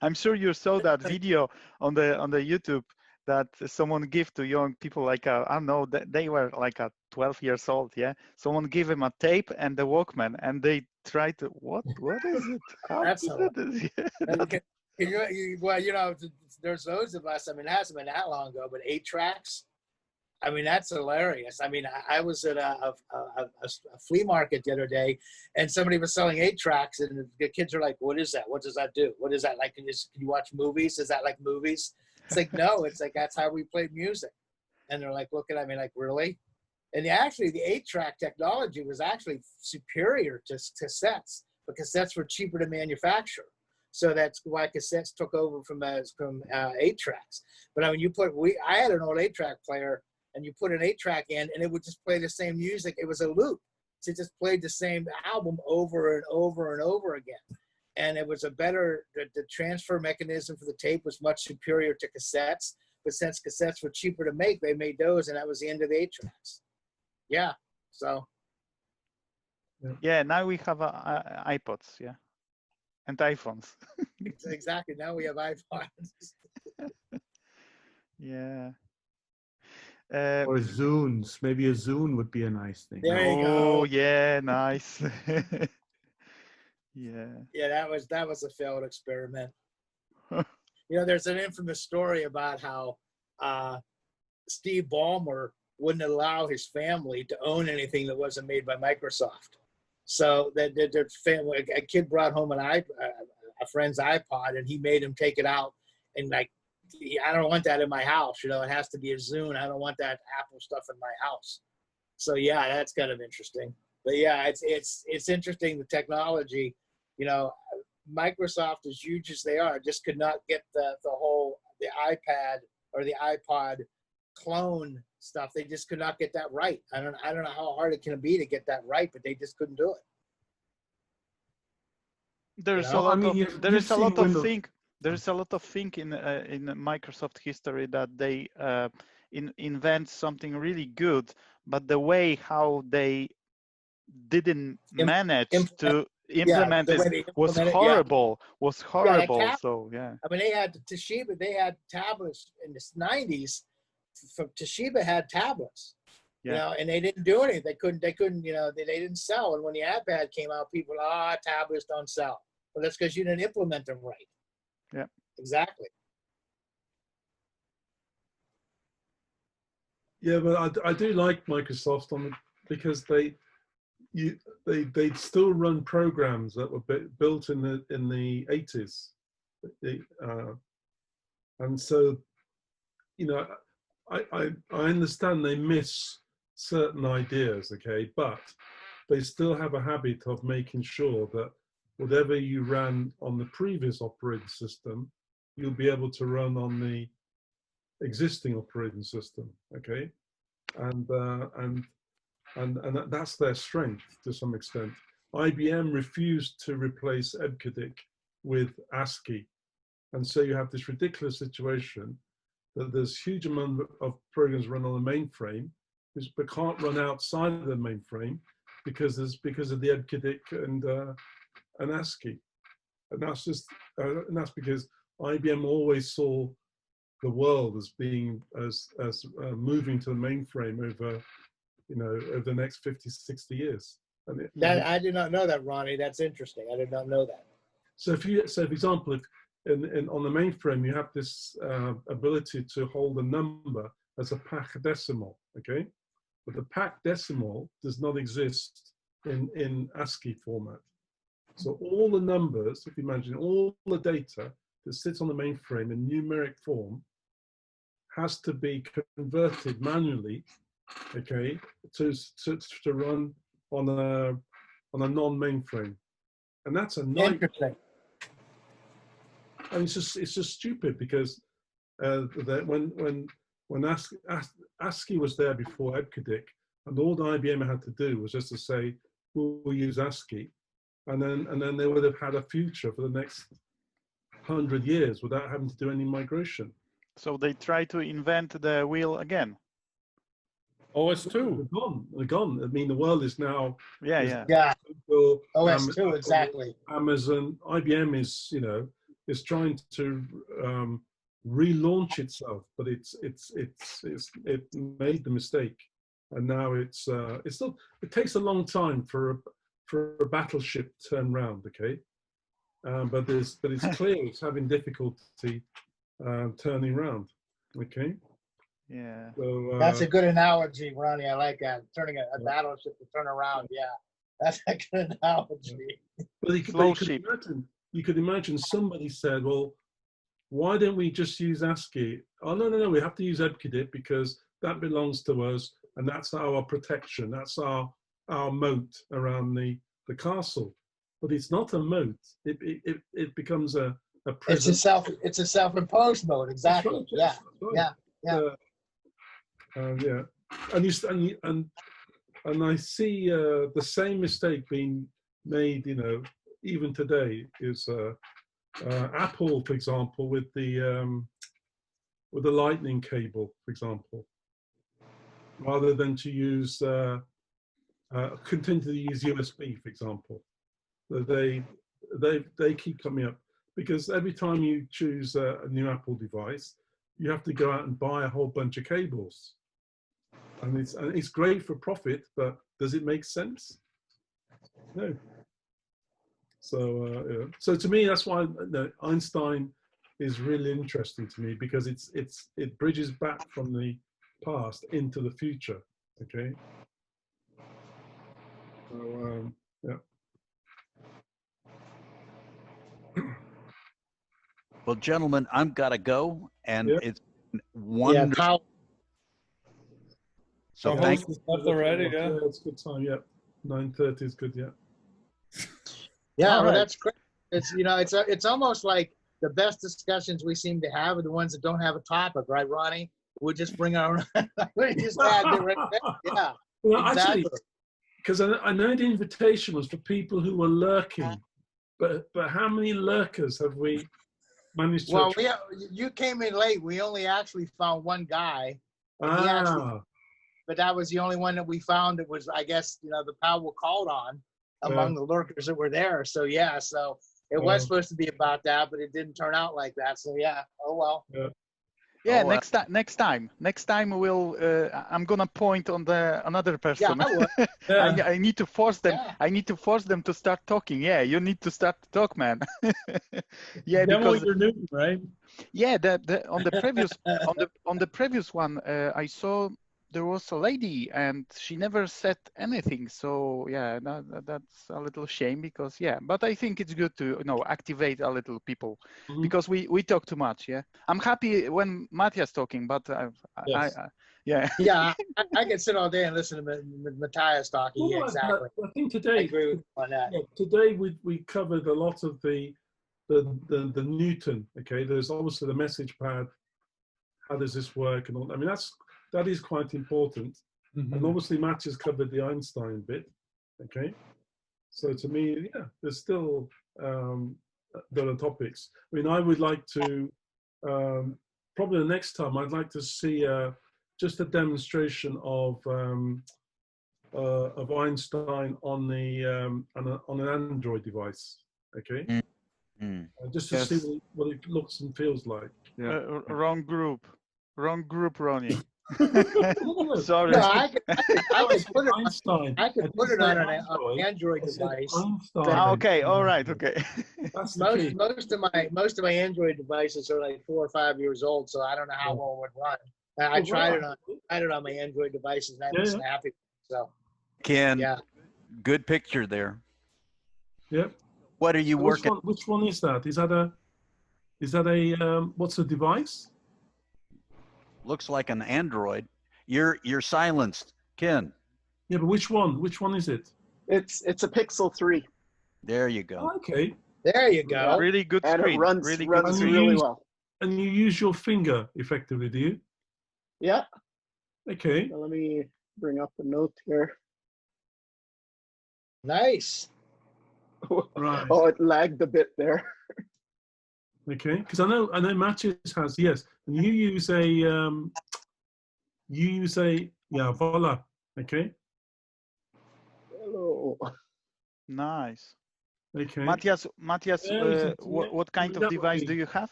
I'm sure you saw that video on the YouTube that someone gave to young people, like I don't know, they were like 12 years old. Yeah. Someone gave them a tape and the Walkman, and they tried to, what is it?
That's well, you know, there's those of us, I mean, it hasn't been that long ago, but 8-tracks, I mean, that's hilarious. I mean, I was at a flea market the other day, and somebody was selling 8-tracks, and the kids are like, what is that? What does that do? What is that? Like, can you watch movies? Is that like movies? It's like, no, it's like, that's how we played music. And they're like looking at me like, really? And actually, the 8-track technology was actually superior to cassettes, but cassettes were cheaper to manufacture. So that's why cassettes took over from 8-tracks. But I mean, I had an old 8-track player, and you put an 8-track in, and it would just play the same music. It was a loop. So it just played the same album over and over and over again. And it was the transfer mechanism for the tape was much superior to cassettes. But since cassettes were cheaper to make, they made those, and that was the end of the 8-tracks. Yeah. So.
Yeah. Now we have iPods. Yeah. And iPhones.
Exactly. Now we have iPhones.
Yeah.
Or Zunes. Maybe a Zune would be a nice thing.
There you go.
Oh, yeah, nice. Yeah.
Yeah, that was a failed experiment. You know, there's an infamous story about how Steve Ballmer wouldn't allow his family to own anything that wasn't made by Microsoft. So their family, a kid brought home a friend's iPod, and he made him take it out, and like, I don't want that in my house. You know, it has to be a Zune. I don't want that Apple stuff in my house. So yeah, that's kind of interesting. But yeah, it's interesting, the technology. You know, Microsoft, as huge as they are, just could not get the iPad or the iPod clone stuff. They just could not get that right. I don't know how hard it can be to get that right, but they just couldn't do it.
There's a lot of thing in Microsoft history that they invent something really good, but the way how they didn't manage to implement it was horrible. Was horrible. So yeah. I
mean, they had Toshiba. They had tablets in the 90s. Toshiba had tablets.
Yeah.
You know, and they didn't do anything. They couldn't. You know, they didn't sell. And when the iPad came out, people, tablets don't sell. Well, that's because you didn't implement them right.
Yeah.
Exactly.
Yeah, but I do like Microsoft because they still run programs that were built in the 80s, and so I understand they miss certain ideas, okay, but they still have a habit of making sure that whatever you ran on the previous operating system, you'll be able to run on the existing operating system, okay, and that's their strength to some extent. IBM refused to replace EBCDIC with ASCII, and so you have this ridiculous situation that there's huge amount of programs run on the mainframe, but can't run outside of the mainframe because of the EBCDIC and ASCII, and that's because IBM always saw the world as being moving to the mainframe over the next 50, 60 years. And
I did not know that, Ronnie. That's interesting. I did not know that.
So for example, if on the mainframe you have this ability to hold a number as a pack decimal, okay, but the pack decimal does not exist in ASCII format. So all the numbers, if you imagine all the data that sits on the mainframe in numeric form, has to be converted manually, okay, to run on a non-mainframe, and that's a nightmare.
Interesting.
And it's just stupid because that when ASCII was there before EBCDIC, and all the IBM had to do was just to say we'll use ASCII, and then they would have had a future for the next 100 years without having to do any migration.
So they try to invent the wheel again.
OS2.
They're gone. I mean, the world is now.
Yeah.
Google,
OS2, exactly.
Amazon, IBM is trying to relaunch itself, but it made the mistake, and now it's still. It takes a long time for a battleship to turn round. Okay, but it's clear it's having difficulty turning round. Okay.
Yeah.
So,
that's a good analogy, Ronnie. I like that. Turning a battleship to turn around. Yeah, that's a good analogy.
But you could imagine somebody said, well, why don't we just use ASCII? Oh, no, we have to use EBCDIC because that belongs to us, and that's our protection. That's our moat around the castle. But it's not a moat. It becomes a prison.
It's a self-imposed moat. Exactly. Right, yeah.
Yeah, and I see the same mistake being made, even today. Is Apple, for example, with the lightning cable, for example, rather than to use continue to use USB, for example. They keep coming up because every time you choose a new Apple device, you have to go out and buy a whole bunch of cables. And it's great for profit, but does it make sense? No. So so to me, that's why Einstein is really interesting to me, because it bridges back from the past into the future. Okay. So yeah.
Well, gentlemen, I'm gotta go, and it's wonderful.
Yeah,
so thank
you. Already, yeah.
It's good time. Yeah, 9:30 is good. Yeah.
Yeah, well, that's great. It's it's almost like the best discussions we seem to have are the ones that don't have a topic, right, Ronnie? We'll just bring our we just add the right thing. Yeah.
Well,
exactly.
Actually, because I know the invitation was for people who were lurking, but how many lurkers have we managed to?
Well, you came in late. We only actually found one guy. But that was the only one that we found that was, I guess, the Powell called on among the lurkers that were there. So yeah, so it was supposed to be about that, but it didn't turn out like that. So yeah, oh well.
Yeah, next time we'll. I'm gonna point on another person.
Yeah,
I need to force them.
Yeah.
I need to force them to start talking. Yeah, you need to start to talk, man. Yeah,
demo
because
your Newton, right?
Yeah, on the previous on the previous one, I saw there was a lady and she never said anything. So yeah, that's a little shame because yeah, but I think it's good to activate a little people because we talk too much. Yeah, I'm happy when Matthias talking, but
Yes.
yeah.
Yeah, I can sit all day and listen to Matthias talking.
Well,
Yeah, exactly.
I think today,
I agree with you on that.
yeah, today we covered a lot of the Newton. Okay, there's obviously the message pad. How does this work? And all. I mean, that is quite important. And obviously, Matthias covered the Einstein bit. Okay, so to me, yeah, there's still there are topics. I mean, I would like to probably the next time I'd like to see just a demonstration of Einstein on the on an Android device. Okay, just to see what it looks and feels like.
Yeah.
Wrong group, Ronnie. Sorry.
No, I could put it.
Einstein.
I could put it on an Android device.
Okay, all right, okay.
Most of my Android devices are like 4 or 5 years old, so I don't know how well it would run. I tried it on my Android devices, and I wasn't happy. So,
Ken,
yeah,
good picture there.
Yep.
What are you working?
Which one is that? Is that a what's the device?
Looks like an Android. You're silenced, Ken.
Yeah, but which one? Which one is it?
It's a Pixel 3.
There you go.
Oh, okay.
There you go.
Really good
and
screen.
It runs
really
well.
And you use your finger effectively, do you?
Yeah.
Okay.
So let me bring up a note here.
Nice.
Right.
Oh, it lagged a bit there.
Okay, because I know Matthias has, yes, and you use a yeah, voila. Okay.
Hello.
Nice.
Okay.
Matthias, what kind of device do you have?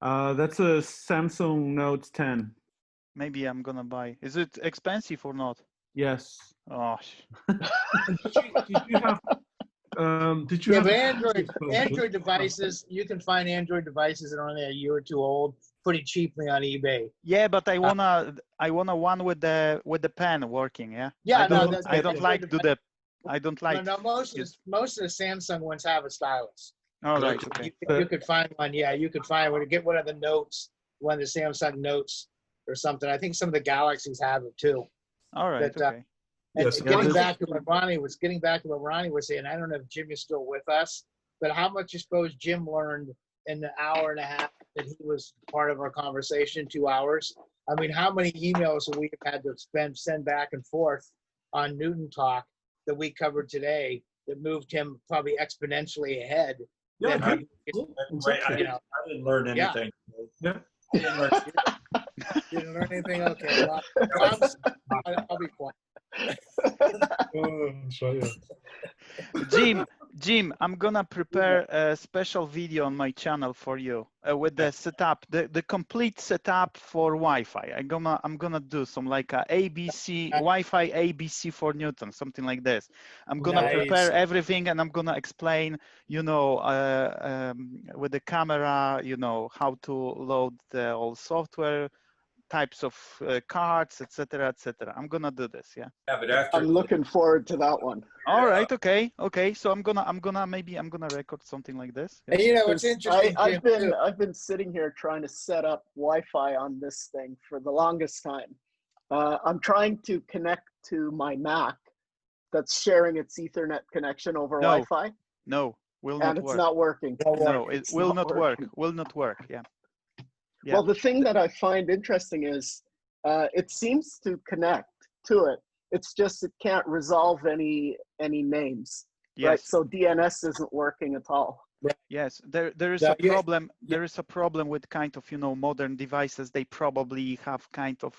That's a Samsung Note 10.
Maybe I'm gonna buy. Is it expensive or not?
Yes.
Oh.
Did you have? Did you
Yeah,
have
but Android devices, you can find Android devices that are only a year or two old pretty cheaply on eBay.
Yeah, but I wanna one with the pen working. Yeah.
Yeah,
I don't like to do that. I don't like.
No, most of the Samsung ones have a stylus.
All right. Okay.
You could find one. Yeah, you could find one. To get one of the Notes, one of the Samsung Notes or something. I think some of the Galaxies have it too.
All right.
But,
okay.
And
Yes,
getting back to what Ronnie was saying, I don't know if Jim is still with us, but how much you suppose Jim learned in the hour and a half that he was part of our conversation, 2 hours? I mean, how many emails have we had to send back and forth on Newton Talk that we covered today that moved him probably exponentially ahead?
Yeah,
I
didn't learn anything.
Yeah.
You didn't learn anything? Okay. Well, I'll be quiet.
Jim, I'm gonna prepare a special video on my channel for you with the setup, the complete setup for Wi-Fi. I'm gonna do some like a ABC Wi-Fi ABC for Newton, something like this. I'm gonna prepare everything and I'm gonna explain, with the camera, how to load the whole software, types of cards, etc., etc. I'm gonna do this. Yeah.
Yeah, but after
I'm looking forward to that one.
All right. Okay. So I'm gonna record something like this. Yeah.
And what's interesting,
I've been sitting here trying to set up Wi-Fi on this thing for the longest time. I'm trying to connect to my Mac that's sharing its Ethernet connection over Wi-Fi.
No, will not work.
And it's not working.
No, it will not work. Will not work. Yeah.
Well, the thing that I find interesting is it seems to connect to it. It's just it can't resolve any names.
Yes.
Right? So DNS isn't working at all.
Yes, there is a problem. There is a problem with kind of modern devices. They probably have kind of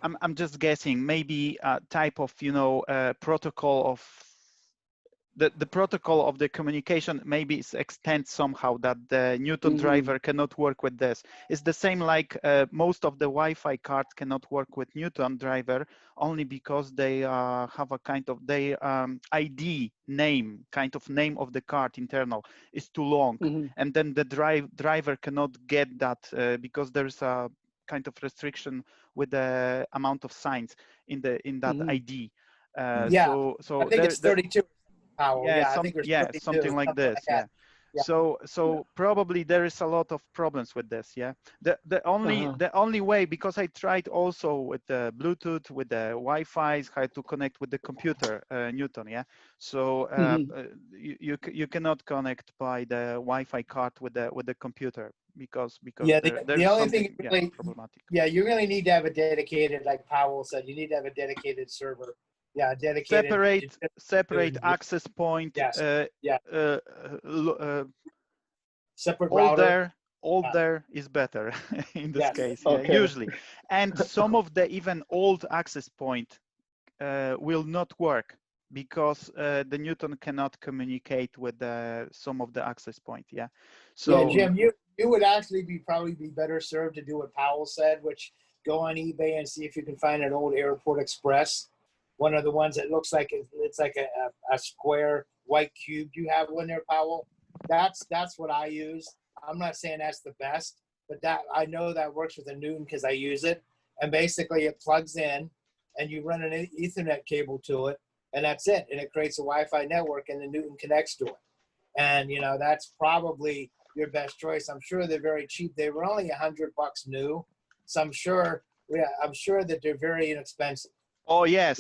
I'm just guessing, maybe a type of protocol of the protocol of the communication maybe is extends somehow that the Newton driver cannot work with this. It's the same like most of the Wi-Fi cards cannot work with Newton driver only because they have a kind of ID name, kind of name of the card internal is too long, and then the driver cannot get that because there's a kind of restriction with the amount of signs in that ID.
Yeah,
so
I think it's 32 Powell.
Yeah,
I think there's 32,
something like this.
that.
Yeah. So probably there is a lot of problems with this. Yeah. The only way, because I tried also with the Bluetooth, with the Wi-Fi, how to connect with the computer, Newton. Yeah. So you cannot connect by the Wi-Fi card with the computer because
the only thing really,
problematic.
Yeah, you really need to have a dedicated, like Powell said, you need to have a dedicated server. Yeah, dedicated.
Separate access point.
Yes. Separate
router.
Older
there is better in this case.
Okay.
Yeah, usually, and some of the even old access point will not work because the Newton cannot communicate with some of the access point. Yeah. So
Jim, you would actually probably be better served to do what Powell said, which go on eBay and see if you can find an old Airport Express. One of the ones that looks like it's like a square white cube. Do you have one there, Powell? That's what I use. I'm not saying that's the best, but that I know that works with a Newton because I use it. And basically it plugs in and you run an Ethernet cable to it and that's it. And it creates a Wi-Fi network and the Newton connects to it. And that's probably your best choice. I'm sure they're very cheap. They were only $100 new. So I'm sure that they're very inexpensive.
Oh yes.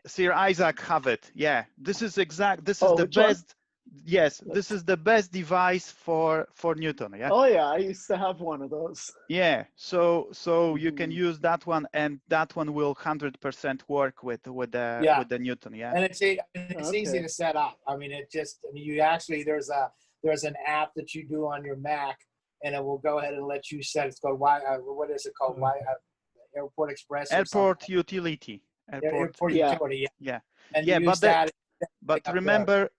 Sir Isaac have it. Yeah, this is the best.
One?
Yes, this is the best device for Newton. Yeah.
Oh yeah, I used to have one of those.
Yeah, so you can use that one, and that one will 100% work with the Newton. Yeah.
And it's easy to set up. I mean, you actually there's an app that you do on your Mac, and it will go ahead and let you set. It's called what is it called? Airport Express.
Airport Utility.
Airport Utility.
Yeah.
And
but remember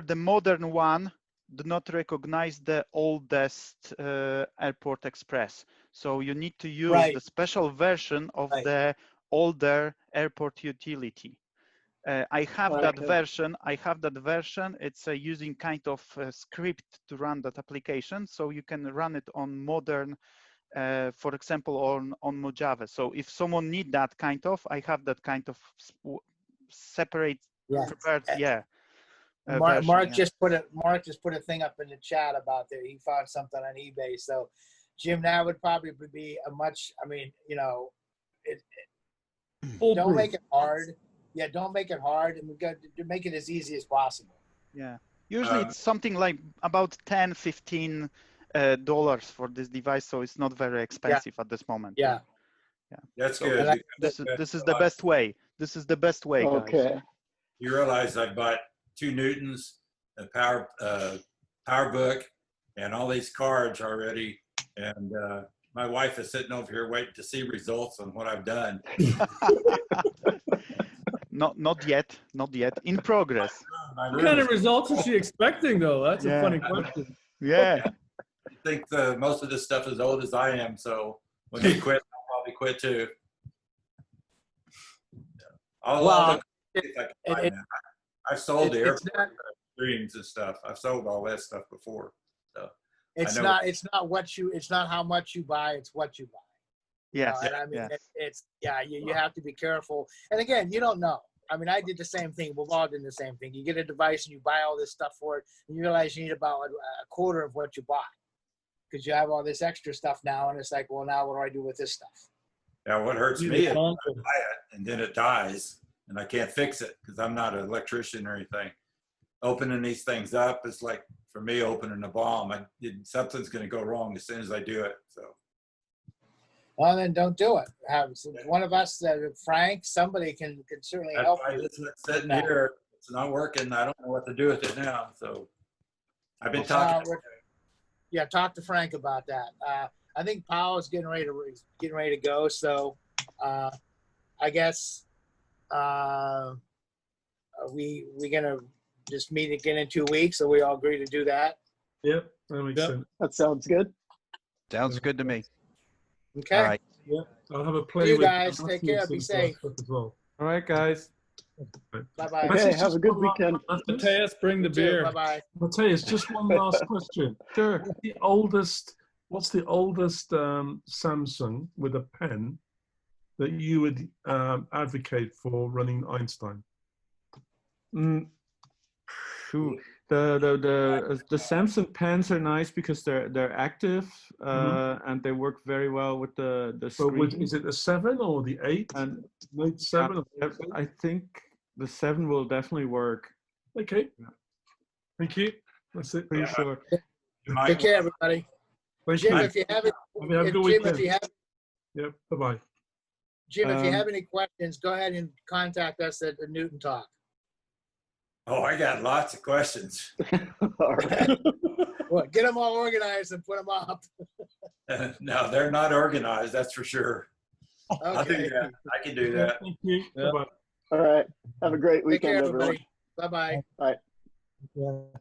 the modern one do not recognize the oldest Airport Express. So you need to use the special version of the older Airport Utility. I have that version. It's using kind of a script to run that application. So you can run it on modern, for example, on Mojave. So if someone need that kind of, I have that kind of separate prepared. Yeah.
Mark just put a thing up in the chat about there. He found something on eBay. So, Jim, that would probably be a much. I mean, don't make it hard. Yeah, don't make it hard, and make it as easy as possible.
Yeah, usually it's something like about $10-15 for this device, so it's not very expensive at this moment.
Yeah.
That's
so
good.
This is the best way. This is the best way, guys.
Okay.
You realize I bought 2 Newtons, a power book, and all these cards already. And my wife is sitting over here waiting to see results on what I've done.
Not yet. In progress.
What kind of results is she expecting, though? That's a funny question.
Yeah.
I think most of this stuff is as old as I am, so when they quit, I'll probably quit too. I've sold the airport streams and stuff. I've sold all that stuff before. So
it's not how much you buy, it's what you buy.
Yes.
And I mean, you have to be careful. And again, you don't know. I mean, I did the same thing. We've all done the same thing. You get a device and you buy all this stuff for it, and you realize you need about a quarter of what you bought because you have all this extra stuff now, and it's like, well, now what do I do with this stuff?
Yeah, what hurts me is I buy it and then it dies, and I can't fix it because I'm not an electrician or anything. Opening these things up is like, for me, opening a bomb. Something's going to go wrong as soon as I do it. So.
Well, then don't do it. One of us, Frank, somebody can certainly help.
It's sitting here. It's not working. I don't know what to do with it now. So I've been talking.
Talk to Frank about that. I think Powell is getting ready to go. So I guess we're gonna just meet again in 2 weeks. So we all agree to do that.
Yep, that makes sense.
That sounds good.
Sounds good to me.
Okay.
All right.
Yeah, I'll have a play.
You guys take care. Be safe.
As well.
All right, guys.
Bye-bye.
Okay, have a good weekend.
Matthias, bring the beer.
Bye-bye.
Matthias, just one last question. Sure. The oldest what's the oldest Samsung with a pen that you would advocate for running Einstein?
Shoot. The Samsung pens are nice because they're active and they work very well with the screen.
Is it the 7 or the 8?
And
Note 7?
I think the 7 will definitely work.
Okay. Thank you. That's it.
Pretty sure.
Take care, everybody.
Thank
Jim,
you.
if you have it,
Have a good
Jim,
weekend.
if you have,
Yep. Bye-bye.
Jim, if you have any questions, go ahead and contact us at the Newton Talk.
Oh, I got lots of questions.
All right.
Well, get them all organized and put them up.
No, they're not organized, that's for sure. I'll do
Okay.
that. I can do that.
Thank you.
Yeah.
Bye-bye.
All right. Have a great
Take care,
weekend, everyone.
everybody. Bye-bye.
Bye.
Yeah.